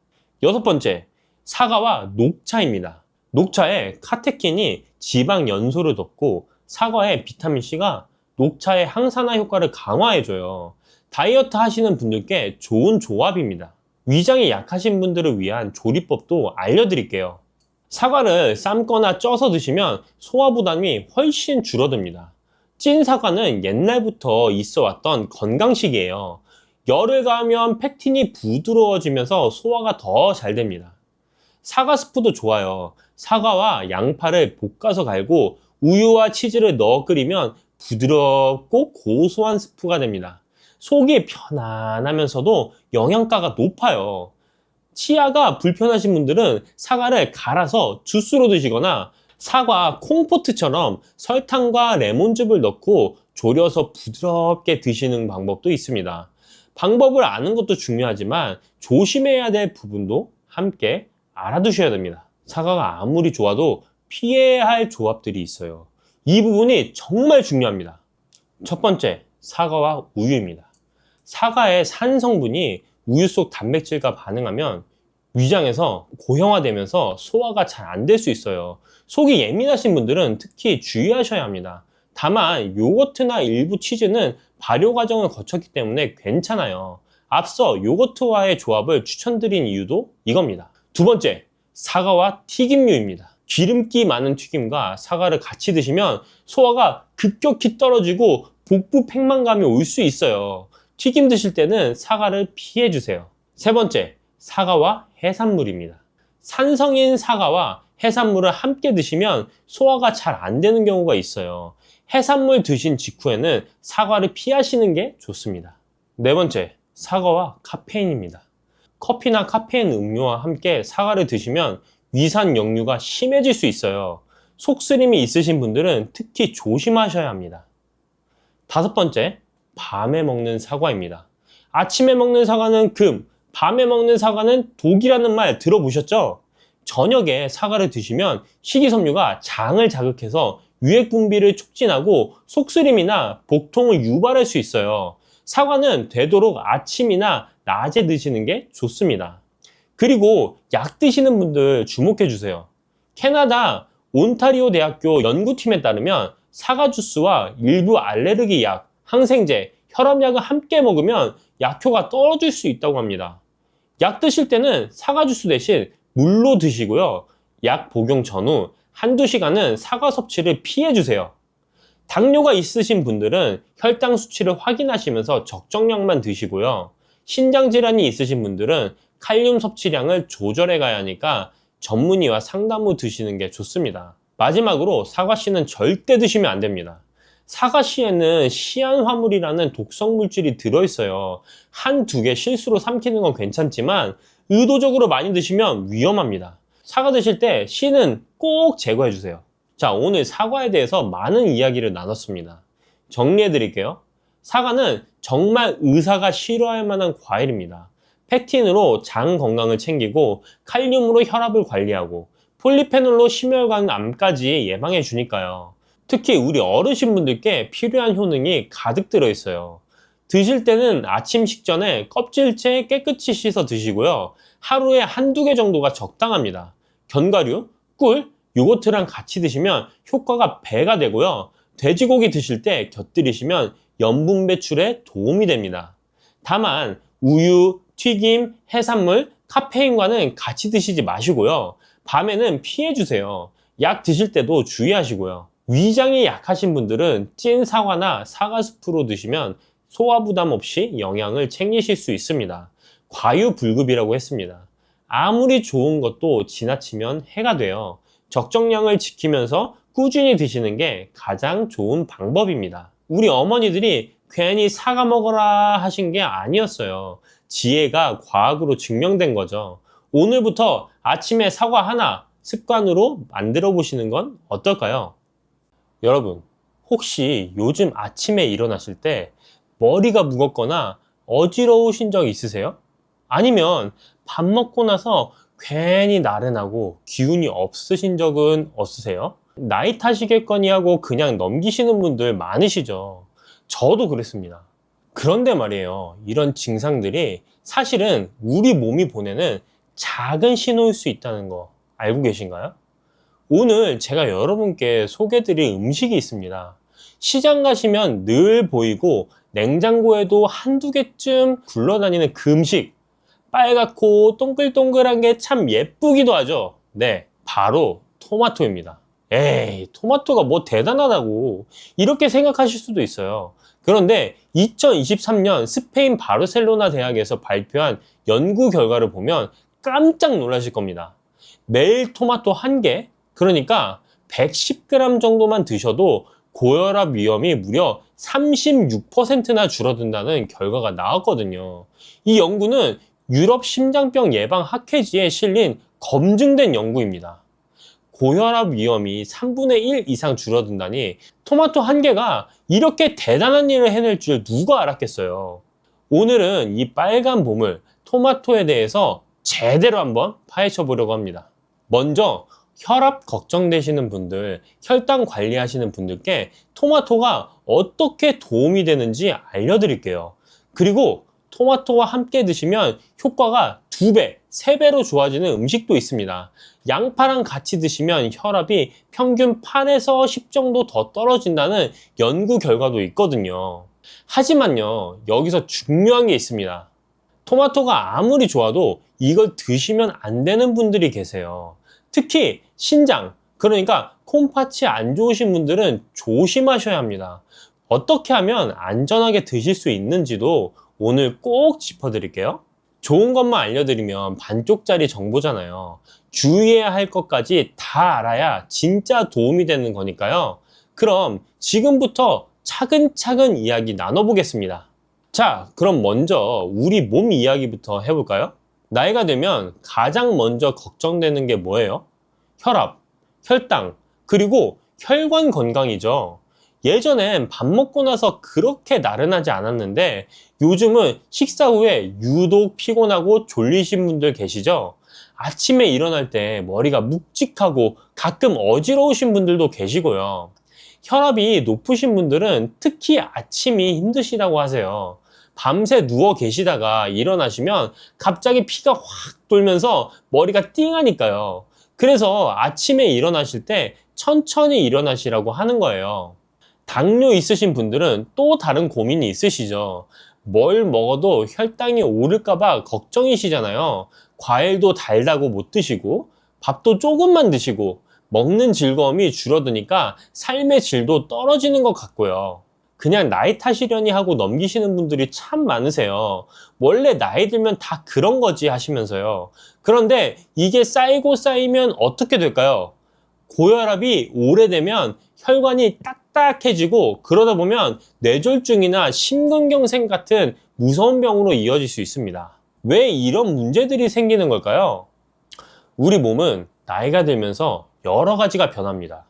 여섯 번째, 사과와 녹차입니다. 녹차에 카테킨이 지방 연소를 덮고 사과의 비타민C가 녹차의 항산화 효과를 강화해줘요. 다이어트 하시는 분들께 좋은 조합입니다. 위장이 약하신 분들을 위한 조리법도 알려드릴게요. 사과를 삶거나 쪄서 드시면 소화 부담이 훨씬 줄어듭니다. 찐 사과는 옛날부터 있어 왔던 건강식이에요. 열을 가하면 팩틴이 부드러워지면서 소화가 더 잘 됩니다. 사과 스프도 좋아요. 사과와 양파를 볶아서 갈고 우유와 치즈를 넣어 끓이면 부드럽고 고소한 스프가 됩니다. 속이 편안하면서도 영양가가 높아요. 치아가 불편하신 분들은 사과를 갈아서 주스로 드시거나 사과 콩포트처럼 설탕과 레몬즙을 넣고 졸여서 부드럽게 드시는 방법도 있습니다. 방법을 아는 것도 중요하지만 조심해야 될 부분도 함께 알아두셔야 됩니다. 사과가 아무리 좋아도 피해야 할 조합들이 있어요. 이 부분이 정말 중요합니다. 첫 번째, 사과와 우유입니다. 사과의 산 성분이 우유 속 단백질과 반응하면 위장에서 고형화되면서 소화가 잘 안 될 수 있어요. 속이 예민하신 분들은 특히 주의하셔야 합니다. 다만 요거트나 일부 치즈는 발효 과정을 거쳤기 때문에 괜찮아요. 앞서 요거트와의 조합을 추천드린 이유도 이겁니다. 두 번째, 사과와 튀김류입니다. 기름기 많은 튀김과 사과를 같이 드시면 소화가 급격히 떨어지고 복부 팽만감이 올 수 있어요. 튀김 드실 때는 사과를 피해 주세요. 세 번째, 사과와 해산물입니다. 산성인 사과와 해산물을 함께 드시면 소화가 잘 안 되는 경우가 있어요. 해산물 드신 직후에는 사과를 피하시는 게 좋습니다. 네 번째, 사과와 카페인입니다. 커피나 카페인 음료와 함께 사과를 드시면 위산 역류가 심해질 수 있어요. 속쓰림이 있으신 분들은 특히 조심하셔야 합니다. 다섯 번째, 밤에 먹는 사과입니다. 아침에 먹는 사과는 금, 밤에 먹는 사과는 독이라는 말 들어보셨죠? 저녁에 사과를 드시면 식이섬유가 장을 자극해서 유액 분비를 촉진하고 속쓰림이나 복통을 유발할 수 있어요. 사과는 되도록 아침이나 낮에 드시는 게 좋습니다. 그리고 약 드시는 분들 주목해 주세요. 캐나다 온타리오 대학교 연구팀에 따르면 사과 주스와 일부 알레르기 약, 항생제, 혈압약을 함께 먹으면 약효가 떨어질 수 있다고 합니다. 약 드실 때는 사과 주스 대신 물로 드시고요. 약 복용 전후 한두 시간은 사과 섭취를 피해 주세요. 당뇨가 있으신 분들은 혈당 수치를 확인하시면서 적정량만 드시고요. 신장 질환이 있으신 분들은 칼륨 섭취량을 조절해 가야 하니까 전문의와 상담 후 드시는 게 좋습니다. 마지막으로 사과씨는 절대 드시면 안 됩니다. 사과씨에는 시안화물이라는 독성 물질이 들어있어요. 한두 개 실수로 삼키는 건 괜찮지만 의도적으로 많이 드시면 위험합니다. 사과 드실 때 씨는 꼭 제거해 주세요. 자, 오늘 사과에 대해서 많은 이야기를 나눴습니다. 정리해 드릴게요. 사과는 정말 의사가 싫어할 만한 과일입니다. 펙틴으로 장 건강을 챙기고 칼륨으로 혈압을 관리하고 폴리페놀로 심혈관 암까지 예방해 주니까요. 특히 우리 어르신분들께 필요한 효능이 가득 들어있어요. 드실 때는 아침 식전에 껍질째 깨끗이 씻어 드시고요. 하루에 한두 개 정도가 적당합니다. 견과류, 꿀, 요거트랑 같이 드시면 효과가 배가 되고요. 돼지고기 드실 때 곁들이시면 염분 배출에 도움이 됩니다. 다만 우유, 튀김, 해산물, 카페인과는 같이 드시지 마시고요. 밤에는 피해 주세요. 약 드실 때도 주의하시고요. 위장이 약하신 분들은 찐 사과나 사과 스프로 드시면 소화 부담 없이 영양을 챙기실 수 있습니다. 과유불급이라고 했습니다. 아무리 좋은 것도 지나치면 해가 돼요. 적정량을 지키면서 꾸준히 드시는 게 가장 좋은 방법입니다. 우리 어머니들이 괜히 사과 먹어라 하신 게 아니었어요. 지혜가 과학으로 증명된 거죠. 오늘부터 아침에 사과 하나 습관으로 만들어 보시는 건 어떨까요? 여러분, 혹시 요즘 아침에 일어나실 때 머리가 무겁거나 어지러우신 적 있으세요? 아니면 밥 먹고 나서 괜히 나른하고 기운이 없으신 적은 없으세요? 나이 탓이겠거니 하고 그냥 넘기시는 분들 많으시죠. 저도 그랬습니다. 그런데 말이에요. 이런 증상들이 사실은 우리 몸이 보내는 작은 신호일 수 있다는 거 알고 계신가요? 오늘 제가 여러분께 소개드릴 음식이 있습니다. 시장 가시면 늘 보이고 냉장고에도 한두 개쯤 굴러다니는 그 음식, 빨갛고 동글동글한 게 참 예쁘기도 하죠. 네, 바로 토마토입니다. 에이, 토마토가 뭐 대단하다고 이렇게 생각하실 수도 있어요. 그런데 2023년 스페인 바르셀로나 대학에서 발표한 연구 결과를 보면 깜짝 놀라실 겁니다. 매일 토마토 한 개, 그러니까 110g 정도만 드셔도 고혈압 위험이 무려 36%나 줄어든다는 결과가 나왔거든요. 이 연구는 유럽 심장병 예방 학회지에 실린 검증된 연구입니다. 고혈압 위험이 3분의 1 이상 줄어든다니 토마토 한 개가 이렇게 대단한 일을 해낼 줄 누가 알았겠어요. 오늘은 이 빨간 보물 토마토에 대해서 제대로 한번 파헤쳐 보려고 합니다. 먼저 혈압 걱정되시는 분들, 혈당 관리하시는 분들께 토마토가 어떻게 도움이 되는지 알려드릴게요. 그리고 토마토와 함께 드시면 효과가 2배, 3배로 좋아지는 음식도 있습니다. 양파랑 같이 드시면 혈압이 평균 8에서 10 정도 더 떨어진다는 연구 결과도 있거든요. 하지만요, 여기서 중요한 게 있습니다. 토마토가 아무리 좋아도 이걸 드시면 안 되는 분들이 계세요. 특히 신장, 그러니까 콩팥이 안 좋으신 분들은 조심하셔야 합니다. 어떻게 하면 안전하게 드실 수 있는지도 오늘 꼭 짚어드릴게요. 좋은 것만 알려드리면 반쪽짜리 정보잖아요. 주의해야 할 것까지 다 알아야 진짜 도움이 되는 거니까요. 그럼 지금부터 차근차근 이야기 나눠보겠습니다. 자, 그럼 먼저 우리 몸 이야기부터 해볼까요? 나이가 되면 가장 먼저 걱정되는 게 뭐예요? 혈압, 혈당, 그리고 혈관 건강이죠. 예전엔 밥 먹고 나서 그렇게 나른하지 않았는데 요즘은 식사 후에 유독 피곤하고 졸리신 분들 계시죠? 아침에 일어날 때 머리가 묵직하고 가끔 어지러우신 분들도 계시고요. 혈압이 높으신 분들은 특히 아침이 힘드시다고 하세요. 밤새 누워 계시다가 일어나시면 갑자기 피가 확 돌면서 머리가 띵하니까요. 그래서 아침에 일어나실 때 천천히 일어나시라고 하는 거예요. 당뇨 있으신 분들은 또 다른 고민이 있으시죠. 뭘 먹어도 혈당이 오를까봐 걱정이시잖아요. 과일도 달다고 못 드시고, 밥도 조금만 드시고, 먹는 즐거움이 줄어드니까 삶의 질도 떨어지는 것 같고요. 그냥 나이 탓이려니 하고 넘기시는 분들이 참 많으세요. 원래 나이 들면 다 그런 거지 하시면서요. 그런데 이게 쌓이고 쌓이면 어떻게 될까요? 고혈압이 오래되면 혈관이 딱딱해지고 그러다 보면 뇌졸중이나 심근경색 같은 무서운 병으로 이어질 수 있습니다. 왜 이런 문제들이 생기는 걸까요? 우리 몸은 나이가 들면서 여러 가지가 변합니다.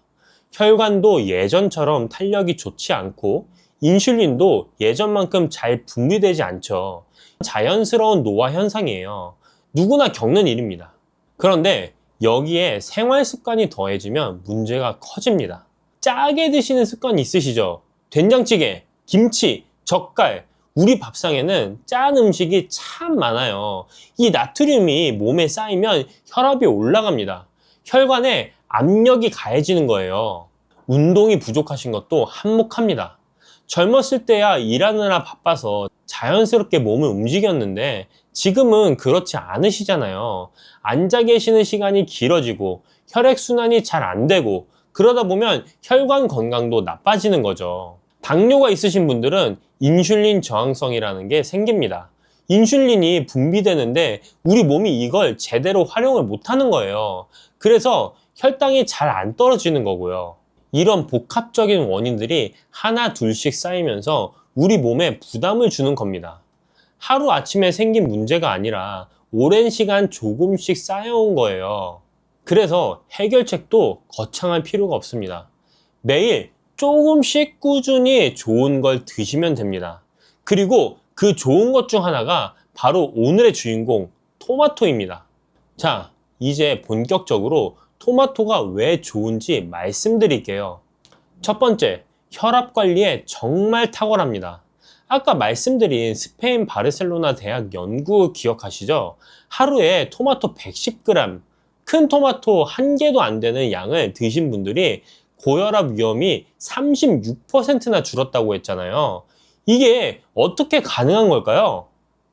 혈관도 예전처럼 탄력이 좋지 않고 인슐린도 예전만큼 잘 분비되지 않죠. 자연스러운 노화 현상이에요. 누구나 겪는 일입니다. 그런데 여기에 생활 습관이 더해지면 문제가 커집니다. 짜게 드시는 습관이 있으시죠? 된장찌개, 김치, 젓갈, 우리 밥상에는 짠 음식이 참 많아요. 이 나트륨이 몸에 쌓이면 혈압이 올라갑니다. 혈관에 압력이 가해지는 거예요. 운동이 부족하신 것도 한몫합니다. 젊었을 때야 일하느라 바빠서 자연스럽게 몸을 움직였는데 지금은 그렇지 않으시잖아요. 앉아 계시는 시간이 길어지고 혈액순환이 잘 안 되고 그러다 보면 혈관 건강도 나빠지는 거죠. 당뇨가 있으신 분들은 인슐린 저항성이라는 게 생깁니다. 인슐린이 분비되는데 우리 몸이 이걸 제대로 활용을 못하는 거예요. 그래서 혈당이 잘 안 떨어지는 거고요. 이런 복합적인 원인들이 하나 둘씩 쌓이면서 우리 몸에 부담을 주는 겁니다. 하루아침에 생긴 문제가 아니라 오랜 시간 조금씩 쌓여온 거예요. 그래서 해결책도 거창할 필요가 없습니다. 매일 조금씩 꾸준히 좋은 걸 드시면 됩니다. 그리고 그 좋은 것 중 하나가 바로 오늘의 주인공, 토마토입니다. 자, 이제 본격적으로 토마토가 왜 좋은지 말씀드릴게요. 첫 번째, 혈압 관리에 정말 탁월합니다. 아까 말씀드린 스페인 바르셀로나 대학 연구 기억하시죠? 하루에 토마토 110g, 큰 토마토 한 개도 안 되는 양을 드신 분들이 고혈압 위험이 36%나 줄었다고 했잖아요. 이게 어떻게 가능한 걸까요?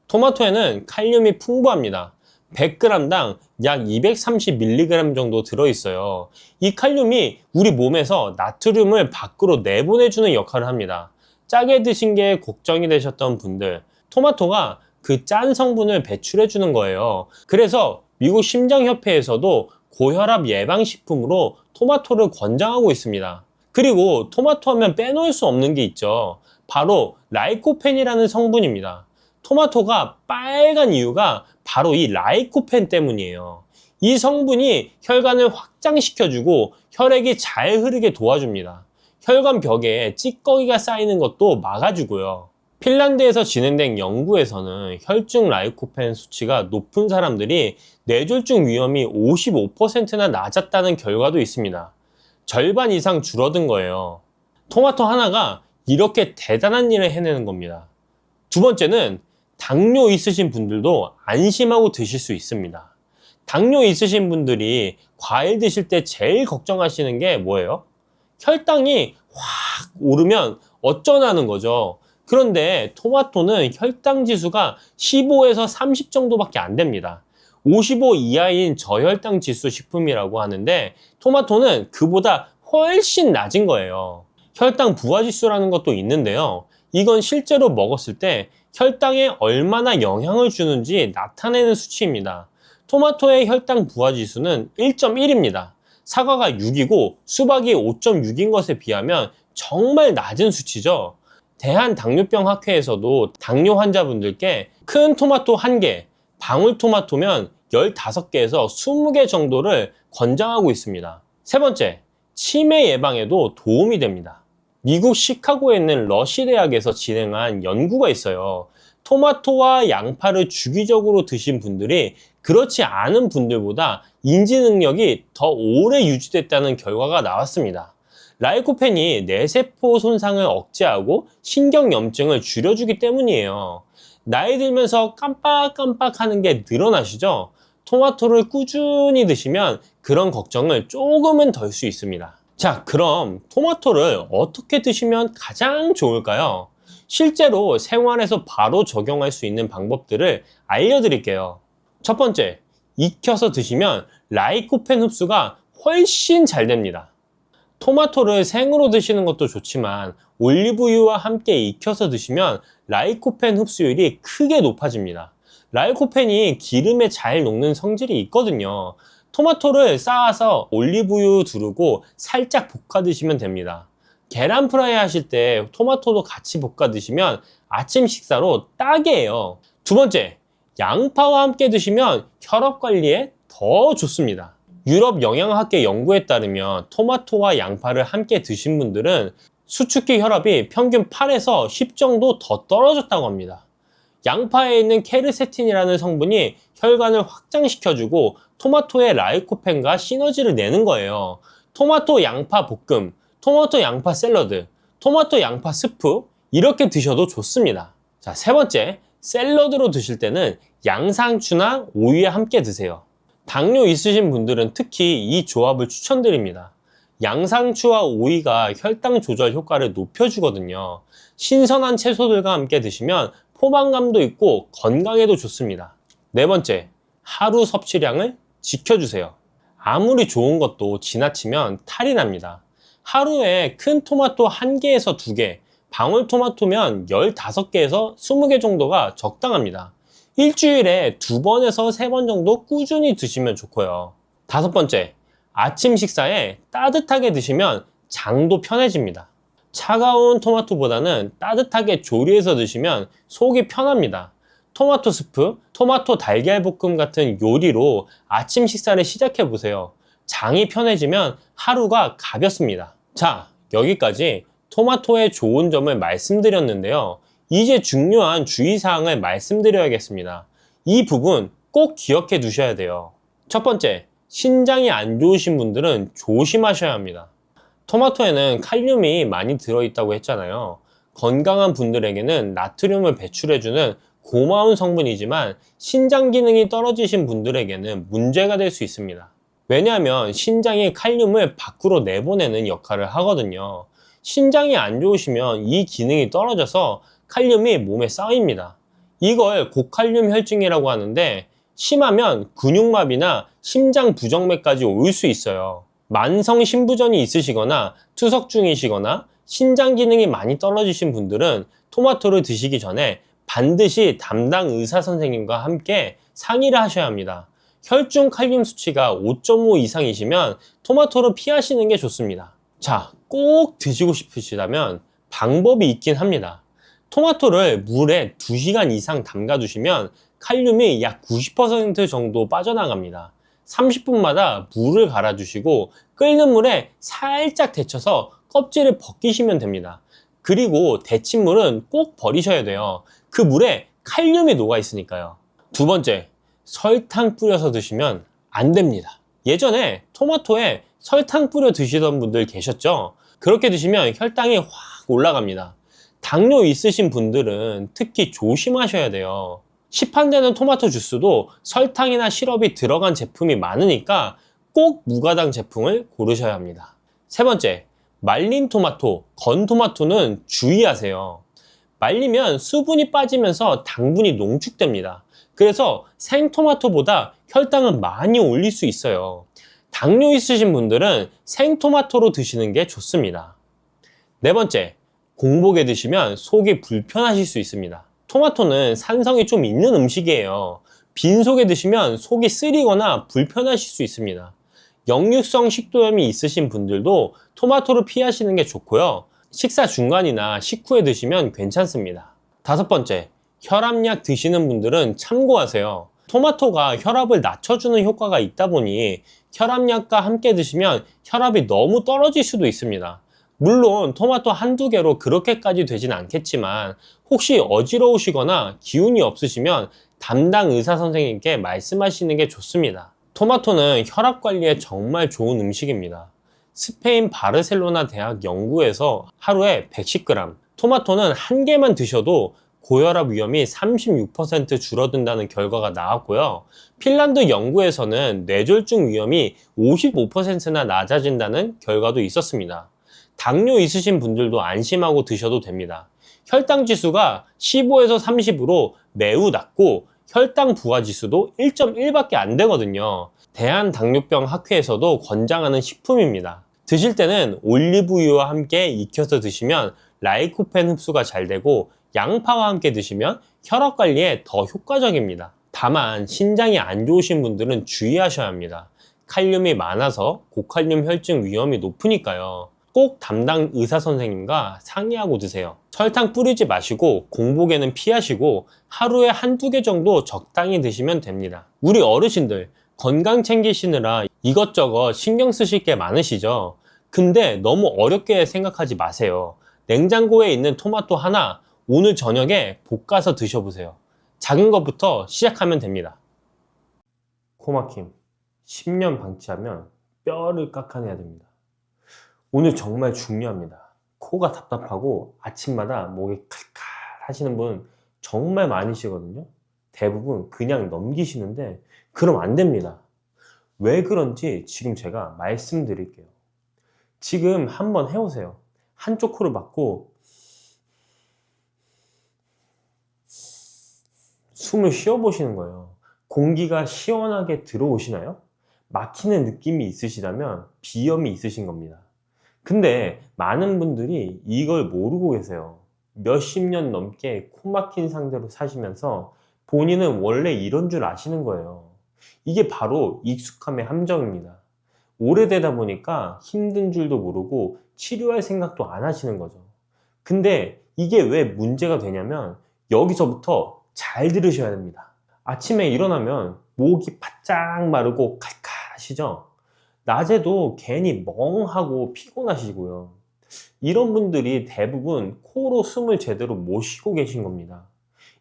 토마토에는 칼륨이 풍부합니다. 100g당 약 230mg 정도 들어있어요. 이 칼륨이 우리 몸에서 나트륨을 밖으로 내보내주는 역할을 합니다. 짜게 드신 게 걱정이 되셨던 분들, 토마토가 그 짠 성분을 배출해주는 거예요. 그래서 미국 심장협회에서도 고혈압 예방식품으로 토마토를 권장하고 있습니다. 그리고 토마토 하면 빼놓을 수 없는 게 있죠. 바로 라이코펜이라는 성분입니다. 토마토가 빨간 이유가 바로 이 라이코펜 때문이에요. 이 성분이 혈관을 확장시켜주고 혈액이 잘 흐르게 도와줍니다. 혈관 벽에 찌꺼기가 쌓이는 것도 막아주고요. 핀란드에서 진행된 연구에서는 혈중 라이코펜 수치가 높은 사람들이 뇌졸중 위험이 55%나 낮았다는 결과도 있습니다. 절반 이상 줄어든 거예요. 토마토 하나가 이렇게 대단한 일을 해내는 겁니다. 두 번째는 당뇨 있으신 분들도 안심하고 드실 수 있습니다. 당뇨 있으신 분들이 과일 드실 때 제일 걱정하시는 게 뭐예요? 혈당이 확 오르면 어쩌나는 거죠. 그런데 토마토는 혈당 지수가 15에서 30 정도밖에 안 됩니다. 55 이하인 저혈당 지수 식품이라고 하는데 토마토는 그보다 훨씬 낮은 거예요. 혈당 부하 지수라는 것도 있는데요. 이건 실제로 먹었을 때 혈당에 얼마나 영향을 주는지 나타내는 수치입니다. 토마토의 혈당 부하 지수는 1.1입니다. 사과가 6이고 수박이 5.6인 것에 비하면 정말 낮은 수치죠. 대한당뇨병학회에서도 당뇨 환자분들께 큰 토마토 1개, 방울토마토면 15개에서 20개 정도를 권장하고 있습니다. 세 번째, 치매 예방에도 도움이 됩니다. 미국 시카고에 있는 러시 대학에서 진행한 연구가 있어요. 토마토와 양파를 주기적으로 드신 분들이 그렇지 않은 분들보다 인지 능력이 더 오래 유지됐다는 결과가 나왔습니다. 라이코펜이 뇌세포 손상을 억제하고 신경염증을 줄여주기 때문이에요. 나이 들면서 깜빡깜빡 하는 게 늘어나시죠? 토마토를 꾸준히 드시면 그런 걱정을 조금은 덜 수 있습니다. 자, 그럼 토마토를 어떻게 드시면 가장 좋을까요? 실제로 생활에서 바로 적용할 수 있는 방법들을 알려드릴게요. 첫 번째, 익혀서 드시면 라이코펜 흡수가 훨씬 잘 됩니다. 토마토를 생으로 드시는 것도 좋지만 올리브유와 함께 익혀서 드시면 라이코펜 흡수율이 크게 높아집니다. 라이코펜이 기름에 잘 녹는 성질이 있거든요. 토마토를 쌓아서 올리브유 두르고 살짝 볶아 드시면 됩니다. 계란 프라이 하실 때 토마토도 같이 볶아 드시면 아침 식사로 딱이에요. 두 번째, 양파와 함께 드시면 혈압 관리에 더 좋습니다. 유럽 영양학회 연구에 따르면 토마토와 양파를 함께 드신 분들은 수축기 혈압이 평균 8에서 10 정도 더 떨어졌다고 합니다. 양파에 있는 케르세틴이라는 성분이 혈관을 확장시켜주고 토마토의 라이코펜과 시너지를 내는 거예요. 토마토 양파 볶음, 토마토 양파 샐러드, 토마토 양파 스프 이렇게 드셔도 좋습니다. 자, 세 번째, 샐러드로 드실 때는 양상추나 오이와 함께 드세요. 당뇨 있으신 분들은 특히 이 조합을 추천드립니다. 양상추와 오이가 혈당 조절 효과를 높여주거든요. 신선한 채소들과 함께 드시면 포만감도 있고 건강에도 좋습니다. 네 번째, 하루 섭취량을 지켜주세요. 아무리 좋은 것도 지나치면 탈이 납니다. 하루에 큰 토마토 1개에서 2개, 방울토마토면 15개에서 20개 정도가 적당합니다. 일주일에 2번에서 3번 정도 꾸준히 드시면 좋고요. 다섯 번째, 아침 식사에 따뜻하게 드시면 장도 편해집니다. 차가운 토마토보다는 따뜻하게 조리해서 드시면 속이 편합니다. 토마토 스프, 토마토 달걀볶음 같은 요리로 아침 식사를 시작해 보세요. 장이 편해지면 하루가 가볍습니다. 자, 여기까지 토마토의 좋은 점을 말씀드렸는데요. 이제 중요한 주의사항을 말씀드려야겠습니다. 이 부분 꼭 기억해 두셔야 돼요. 첫 번째, 신장이 안 좋으신 분들은 조심하셔야 합니다. 토마토에는 칼륨이 많이 들어있다고 했잖아요. 건강한 분들에게는 나트륨을 배출해주는 고마운 성분이지만 신장 기능이 떨어지신 분들에게는 문제가 될 수 있습니다. 왜냐하면 신장이 칼륨을 밖으로 내보내는 역할을 하거든요. 신장이 안 좋으시면 이 기능이 떨어져서 칼륨이 몸에 쌓입니다. 이걸 고칼륨 혈증이라고 하는데 심하면 근육마비나 심장 부정맥까지 올 수 있어요. 만성 신부전이 있으시거나 투석 중이시거나 신장 기능이 많이 떨어지신 분들은 토마토를 드시기 전에 반드시 담당 의사 선생님과 함께 상의를 하셔야 합니다. 혈중 칼륨 수치가 5.5 이상이시면 토마토를 피하시는 게 좋습니다. 자, 꼭 드시고 싶으시다면 방법이 있긴 합니다. 토마토를 물에 2시간 이상 담가 두시면 칼륨이 약 90% 정도 빠져나갑니다. 30분마다 물을 갈아주시고 끓는 물에 살짝 데쳐서 껍질을 벗기시면 됩니다. 그리고 데친 물은 꼭 버리셔야 돼요. 그 물에 칼륨이 녹아 있으니까요. 두 번째, 설탕 뿌려서 드시면 안 됩니다. 예전에 토마토에 설탕 뿌려 드시던 분들 계셨죠? 그렇게 드시면 혈당이 확 올라갑니다. 당뇨 있으신 분들은 특히 조심하셔야 돼요. 시판되는 토마토 주스도 설탕이나 시럽이 들어간 제품이 많으니까 꼭 무가당 제품을 고르셔야 합니다. 세 번째, 말린 토마토, 건 토마토는 주의하세요. 말리면 수분이 빠지면서 당분이 농축됩니다. 그래서 생토마토보다 혈당을 많이 올릴 수 있어요. 당뇨 있으신 분들은 생토마토로 드시는 게 좋습니다. 네 번째, 공복에 드시면 속이 불편하실 수 있습니다. 토마토는 산성이 좀 있는 음식이에요. 빈속에 드시면 속이 쓰리거나 불편하실 수 있습니다. 역류성 식도염이 있으신 분들도 토마토를 피하시는 게 좋고요. 식사 중간이나 식후에 드시면 괜찮습니다. 다섯 번째, 혈압약 드시는 분들은 참고하세요. 토마토가 혈압을 낮춰주는 효과가 있다 보니 혈압약과 함께 드시면 혈압이 너무 떨어질 수도 있습니다. 물론 토마토 한두 개로 그렇게까지 되진 않겠지만 혹시 어지러우시거나 기운이 없으시면 담당 의사 선생님께 말씀하시는 게 좋습니다. 토마토는 혈압 관리에 정말 좋은 음식입니다. 스페인 바르셀로나 대학 연구에서 하루에 110g, 토마토는 한 개만 드셔도 고혈압 위험이 36% 줄어든다는 결과가 나왔고요. 핀란드 연구에서는 뇌졸중 위험이 55%나 낮아진다는 결과도 있었습니다. 당뇨 있으신 분들도 안심하고 드셔도 됩니다. 혈당 지수가 15에서 30으로 매우 낮고 혈당 부하 지수도 1.1밖에 안 되거든요. 대한당뇨병 학회에서도 권장하는 식품입니다. 드실 때는 올리브유와 함께 익혀서 드시면 라이코펜 흡수가 잘 되고 양파와 함께 드시면 혈압 관리에 더 효과적입니다. 다만 신장이 안 좋으신 분들은 주의하셔야 합니다. 칼륨이 많아서 고칼륨 혈증 위험이 높으니까요. 꼭 담당 의사 선생님과 상의하고 드세요. 설탕 뿌리지 마시고 공복에는 피하시고 하루에 한두 개 정도 적당히 드시면 됩니다. 우리 어르신들 건강 챙기시느라 이것저것 신경 쓰실 게 많으시죠? 근데 너무 어렵게 생각하지 마세요. 냉장고에 있는 토마토 하나 오늘 저녁에 볶아서 드셔보세요. 작은 것부터 시작하면 됩니다. 코막힘 10년 방치하면 뼈를 깎아내야 됩니다. 오늘 정말 중요합니다. 코가 답답하고 아침마다 목이 칼칼 하시는 분 정말 많으시거든요. 대부분 그냥 넘기시는데 그럼 안 됩니다. 왜 그런지 지금 제가 말씀드릴게요. 지금 한번 해보세요. 한쪽 코를 막고 숨을 쉬어보시는 거예요. 공기가 시원하게 들어오시나요? 막히는 느낌이 있으시다면 비염이 있으신 겁니다. 근데 많은 분들이 이걸 모르고 계세요. 몇십 년 넘게 코 막힌 상태로 사시면서 본인은 원래 이런 줄 아시는 거예요. 이게 바로 익숙함의 함정입니다. 오래되다 보니까 힘든 줄도 모르고 치료할 생각도 안 하시는 거죠. 근데 이게 왜 문제가 되냐면 여기서부터 잘 들으셔야 됩니다. 아침에 일어나면 목이 바짝 마르고 칼칼하시죠? 낮에도 괜히 멍하고 피곤하시고요. 이런 분들이 대부분 코로 숨을 제대로 못 쉬고 계신 겁니다.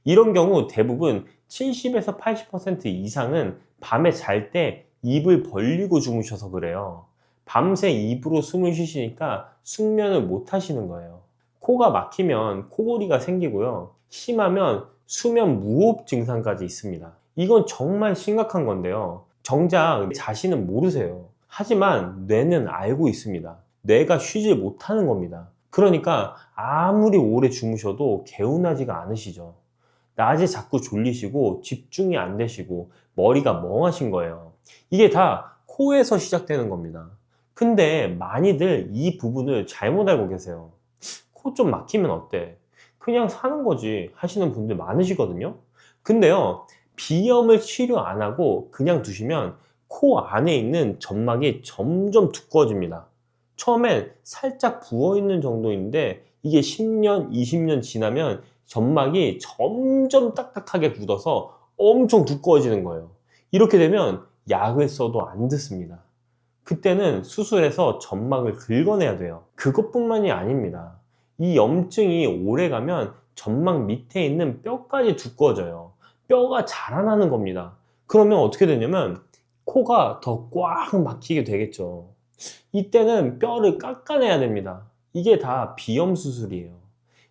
이런 경우 대부분 70에서 80% 이상은 밤에 잘 때 입을 벌리고 주무셔서 그래요. 밤새 입으로 숨을 쉬시니까 숙면을 못 하시는 거예요. 코가 막히면 코골이가 생기고요. 심하면 수면 무호흡 증상까지 있습니다. 이건 정말 심각한 건데요. 정작 자신은 모르세요. 하지만 뇌는 알고 있습니다. 뇌가 쉬지 못하는 겁니다. 그러니까 아무리 오래 주무셔도 개운하지가 않으시죠. 낮에 자꾸 졸리시고 집중이 안 되시고 머리가 멍하신 거예요. 이게 다 코에서 시작되는 겁니다. 근데 많이들 이 부분을 잘못 알고 계세요. 코 좀 막히면 어때? 그냥 사는 거지 하시는 분들 많으시거든요. 근데요, 비염을 치료 안 하고 그냥 두시면 코 안에 있는 점막이 점점 두꺼워집니다. 처음엔 살짝 부어있는 정도인데 이게 10년, 20년 지나면 점막이 점점 딱딱하게 굳어서 엄청 두꺼워지는 거예요. 이렇게 되면 약을 써도 안 듣습니다. 그때는 수술해서 점막을 긁어내야 돼요. 그것뿐만이 아닙니다. 이 염증이 오래가면 점막 밑에 있는 뼈까지 두꺼워져요. 뼈가 자라나는 겁니다. 그러면 어떻게 되냐면 코가 더 꽉 막히게 되겠죠. 이때는 뼈를 깎아내야 됩니다. 이게 다 비염 수술이에요.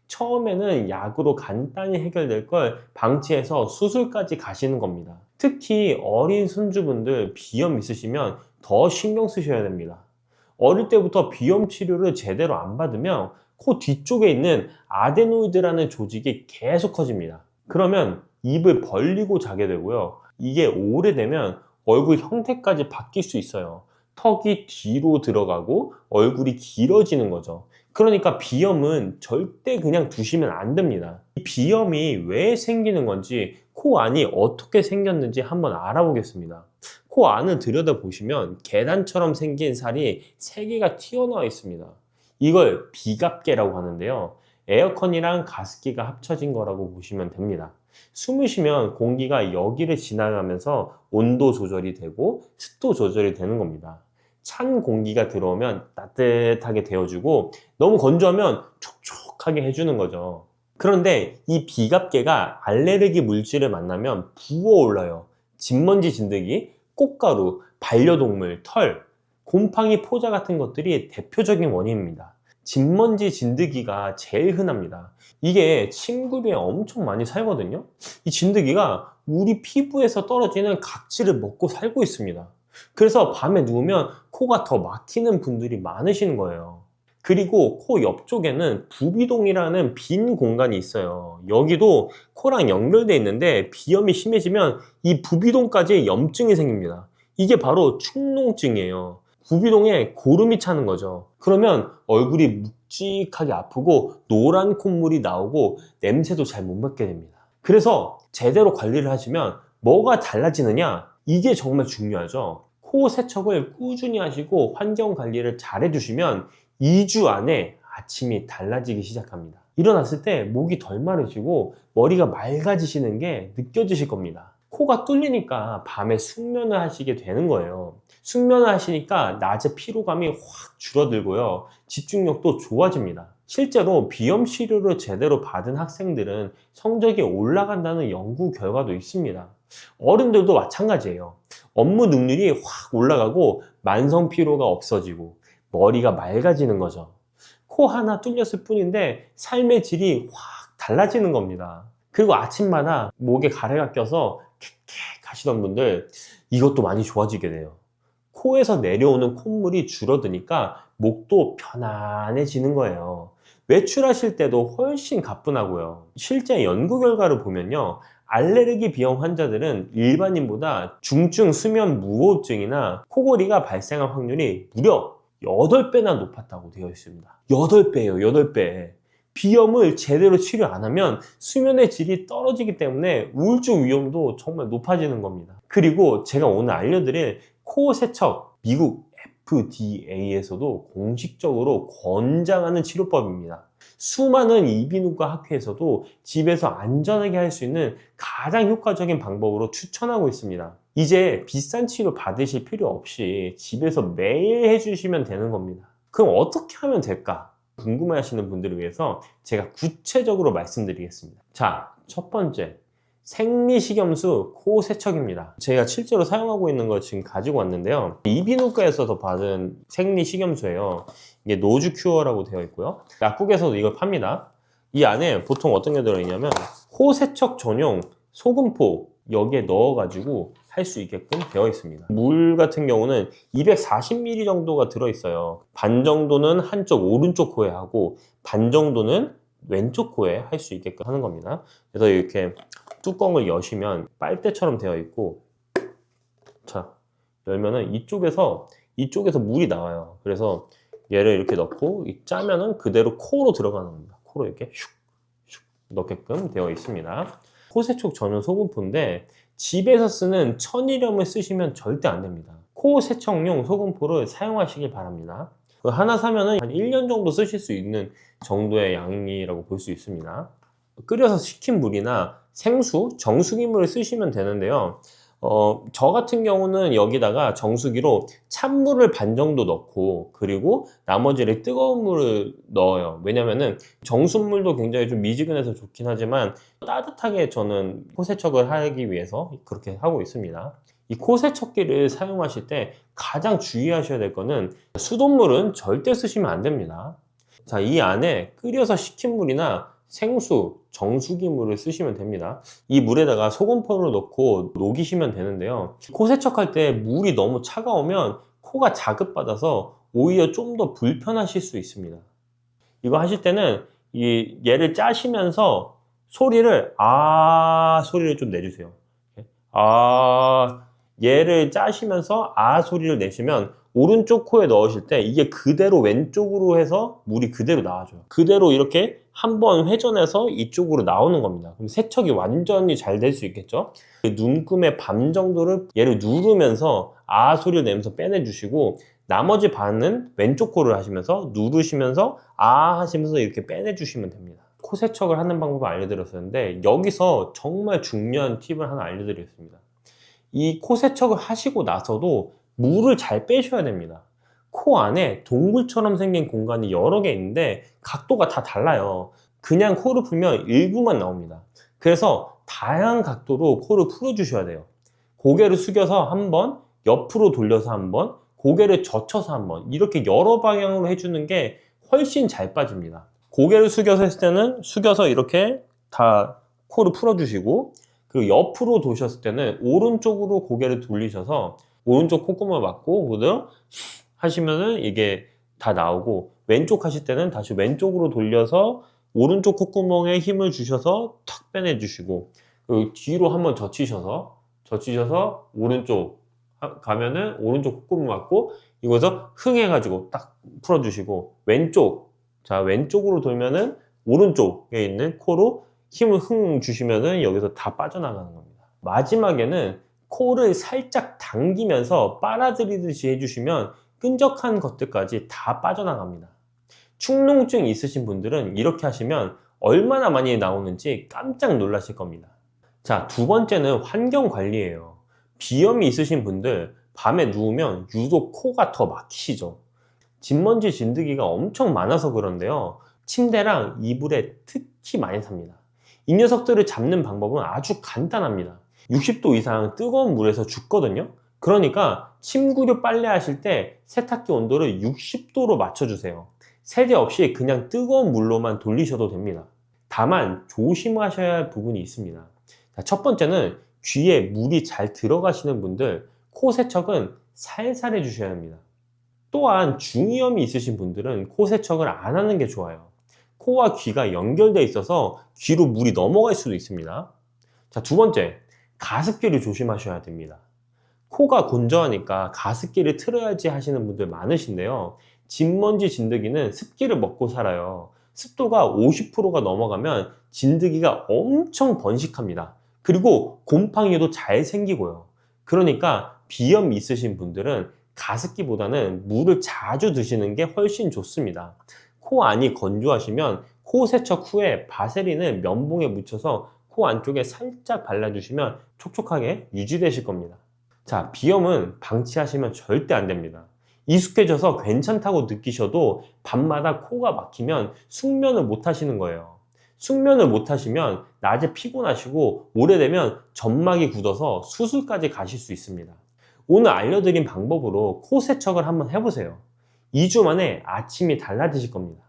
처음에는 약으로 간단히 해결될 걸 방치해서 수술까지 가시는 겁니다. 특히 어린 손주분들 비염 있으시면 더 신경 쓰셔야 됩니다. 어릴 때부터 비염 치료를 제대로 안 받으면 코 뒤쪽에 있는 아데노이드라는 조직이 계속 커집니다. 그러면 입을 벌리고 자게 되고요. 이게 오래되면 얼굴 형태까지 바뀔 수 있어요. 턱이 뒤로 들어가고 얼굴이 길어지는 거죠. 그러니까 비염은 절대 그냥 두시면 안 됩니다. 이 비염이 왜 생기는 건지, 코 안이 어떻게 생겼는지 한번 알아보겠습니다. 코 안을 들여다보시면 계단처럼 생긴 살이 3개가 튀어나와 있습니다. 이걸 비갑계라고 하는데요. 에어컨이랑 가습기가 합쳐진 거라고 보시면 됩니다. 숨을 쉬면 공기가 여기를 지나가면서 온도 조절이 되고 습도 조절이 되는 겁니다. 찬 공기가 들어오면 따뜻하게 데워주고 너무 건조하면 촉촉하게 해주는 거죠. 그런데 이 비갑계가 알레르기 물질을 만나면 부어올라요. 진먼지 진드기, 꽃가루, 반려동물, 털, 곰팡이 포자 같은 것들이 대표적인 원인입니다. 진먼지 진드기가 제일 흔합니다. 이게 침구류에 엄청 많이 살거든요. 이 진드기가 우리 피부에서 떨어지는 각질을 먹고 살고 있습니다. 그래서 밤에 누우면 코가 더 막히는 분들이 많으신 거예요. 그리고 코 옆쪽에는 부비동이라는 빈 공간이 있어요. 여기도 코랑 연결되어 있는데 비염이 심해지면 이 부비동까지 염증이 생깁니다. 이게 바로 축농증이에요. 부비동에 고름이 차는 거죠. 그러면 얼굴이 묵직하게 아프고 노란 콧물이 나오고 냄새도 잘 못 맡게 됩니다. 그래서 제대로 관리를 하시면 뭐가 달라지느냐? 이게 정말 중요하죠. 코 세척을 꾸준히 하시고 환경 관리를 잘 해주시면 2주 안에 아침이 달라지기 시작합니다. 일어났을 때 목이 덜 마르시고 머리가 맑아지시는 게 느껴지실 겁니다. 코가 뚫리니까 밤에 숙면을 하시게 되는 거예요. 숙면을 하시니까 낮에 피로감이 확 줄어들고요. 집중력도 좋아집니다. 실제로 비염 치료를 제대로 받은 학생들은 성적이 올라간다는 연구 결과도 있습니다. 어른들도 마찬가지예요. 업무 능률이 확 올라가고 만성 피로가 없어지고 머리가 맑아지는 거죠. 코 하나 뚫렸을 뿐인데 삶의 질이 확 달라지는 겁니다. 그리고 아침마다 목에 가래가 껴서 캑캑 하시던 분들 이것도 많이 좋아지게 돼요. 코에서 내려오는 콧물이 줄어드니까 목도 편안해지는 거예요. 외출하실 때도 훨씬 가뿐하고요. 실제 연구 결과를 보면요, 알레르기 비염 환자들은 일반인보다 중증 수면 무호흡증이나 코골이가 발생할 확률이 무려 8배나 높았다고 되어 있습니다. 8배예요, 8배. 비염을 제대로 치료 안 하면 수면의 질이 떨어지기 때문에 우울증 위험도 정말 높아지는 겁니다. 그리고 제가 오늘 알려드릴 코 세척, 미국 FDA에서도 공식적으로 권장하는 치료법입니다. 수많은 이비인후과 학회에서도 집에서 안전하게 할 수 있는 가장 효과적인 방법으로 추천하고 있습니다. 이제 비싼 치료 받으실 필요 없이 집에서 매일 해주시면 되는 겁니다. 그럼 어떻게 하면 될까? 궁금해 하시는 분들을 위해서 제가 구체적으로 말씀드리겠습니다. 자, 첫 번째, 생리식염수 코 세척입니다. 제가 실제로 사용하고 있는 거 지금 가지고 왔는데요, 이비인후과에서 받은 생리식염수예요. 이게 노즈큐어라고 되어 있고요, 약국에서도 이걸 팝니다. 이 안에 보통 어떤 게 들어있냐면 코 세척 전용 소금포 여기에 넣어가지고 할 수 있게끔 되어 있습니다. 물 같은 경우는 240ml 정도가 들어있어요. 반 정도는 한쪽 오른쪽 코에 하고 반 정도는 왼쪽 코에 할 수 있게끔 하는 겁니다. 그래서 이렇게 뚜껑을 여시면 빨대처럼 되어 있고, 자, 열면은 이쪽에서 물이 나와요. 그래서 얘를 이렇게 넣고 짜면은 그대로 코로 들어가는 겁니다. 코로 이렇게 슉슉 넣게끔 되어 있습니다. 코 세척 전용 소금포인데 집에서 쓰는 천일염을 쓰시면 절대 안 됩니다. 코 세척용 소금포를 사용하시길 바랍니다. 하나 사면은 한 1년 정도 쓰실 수 있는 정도의 양이라고 볼 수 있습니다. 끓여서 식힌 물이나 생수, 정수기물을 쓰시면 되는데요. 저 같은 경우는 여기다가 정수기로 찬물을 반 정도 넣고 그리고 나머지를 뜨거운 물을 넣어요. 왜냐면은 정수물도 굉장히 좀 미지근해서 좋긴 하지만 따뜻하게 저는 코 세척을 하기 위해서 그렇게 하고 있습니다. 이 코 세척기를 사용하실 때 가장 주의하셔야 될 거는 수돗물은 절대 쓰시면 안 됩니다. 자, 이 안에 끓여서 식힌 물이나 생수, 정수기 물을 쓰시면 됩니다. 이 물에다가 소금포를 넣고 녹이시면 되는데요, 코 세척할 때 물이 너무 차가우면 코가 자극받아서 오히려 좀 더 불편하실 수 있습니다. 이거 하실 때는 얘를 짜시면서 소리를 소리를 좀 내주세요. 얘를 짜시면서 소리를 내시면 오른쪽 코에 넣으실 때 이게 그대로 왼쪽으로 해서 물이 그대로 나와줘요. 그대로 이렇게 한번 회전해서 이쪽으로 나오는 겁니다. 그럼 세척이 완전히 잘 될 수 있겠죠? 눈금의 반 정도를 얘를 누르면서 소리를 내면서 빼내주시고 나머지 반은 왼쪽 코를 하시면서 누르시면서 하시면서 이렇게 빼내주시면 됩니다. 코 세척을 하는 방법을 알려드렸었는데 여기서 정말 중요한 팁을 하나 알려드리겠습니다. 이 코 세척을 하시고 나서도 물을 잘 빼셔야 됩니다. 코 안에 동굴처럼 생긴 공간이 여러 개 있는데 각도가 다 달라요. 그냥 코를 풀면 일부만 나옵니다. 그래서 다양한 각도로 코를 풀어주셔야 돼요. 고개를 숙여서 한번, 옆으로 돌려서 한번, 고개를 젖혀서 한번, 이렇게 여러 방향으로 해주는 게 훨씬 잘 빠집니다. 고개를 숙여서 했을 때는 숙여서 이렇게 다 코를 풀어주시고, 그리고 옆으로 도셨을 때는 오른쪽으로 고개를 돌리셔서 오른쪽 콧구멍을 막고 그대로 하시면은 이게 다 나오고, 왼쪽 하실 때는 다시 왼쪽으로 돌려서 오른쪽 콧구멍에 힘을 주셔서 탁 빼내주시고, 그리고 뒤로 한번 젖히셔서 오른쪽 가면은 오른쪽 콧구멍 맞고, 이거서 흥해가지고 딱 풀어주시고, 왼쪽으로 돌면은 오른쪽에 있는 코로 힘을 흥 주시면은 여기서 다 빠져나가는 겁니다. 마지막에는 코를 살짝 당기면서 빨아들이듯이 해주시면 끈적한 것들까지 다 빠져나갑니다. 축농증 있으신 분들은 이렇게 하시면 얼마나 많이 나오는지 깜짝 놀라실 겁니다. 자, 두 번째는 환경 관리예요. 비염이 있으신 분들 밤에 누우면 유독 코가 더 막히시죠. 진먼지 진드기가 엄청 많아서 그런데요, 침대랑 이불에 특히 많이 삽니다. 이 녀석들을 잡는 방법은 아주 간단합니다. 60도 이상 뜨거운 물에서 죽거든요. 그러니까 침구류 빨래 하실 때 세탁기 온도를 60도로 맞춰주세요. 세제 없이 그냥 뜨거운 물로만 돌리셔도 됩니다. 다만 조심하셔야 할 부분이 있습니다. 자, 첫 번째는 귀에 물이 잘 들어가시는 분들, 코 세척은 살살 해주셔야 합니다. 또한 중이염이 있으신 분들은 코 세척을 안 하는 게 좋아요. 코와 귀가 연결되어 있어서 귀로 물이 넘어갈 수도 있습니다. 자, 두 번째, 가습기를 조심하셔야 됩니다. 코가 건조하니까 가습기를 틀어야지 하시는 분들 많으신데요, 진먼지 진드기는 습기를 먹고 살아요. 습도가 50%가 넘어가면 진드기가 엄청 번식합니다. 그리고 곰팡이도 잘 생기고요. 그러니까 비염 있으신 분들은 가습기보다는 물을 자주 드시는 게 훨씬 좋습니다. 코 안이 건조하시면 코 세척 후에 바세린을 면봉에 묻혀서 코 안쪽에 살짝 발라주시면 촉촉하게 유지되실 겁니다. 자, 비염은 방치하시면 절대 안 됩니다. 익숙해져서 괜찮다고 느끼셔도 밤마다 코가 막히면 숙면을 못 하시는 거예요. 숙면을 못 하시면 낮에 피곤하시고 오래되면 점막이 굳어서 수술까지 가실 수 있습니다. 오늘 알려드린 방법으로 코 세척을 한번 해보세요. 2주 만에 아침이 달라지실 겁니다.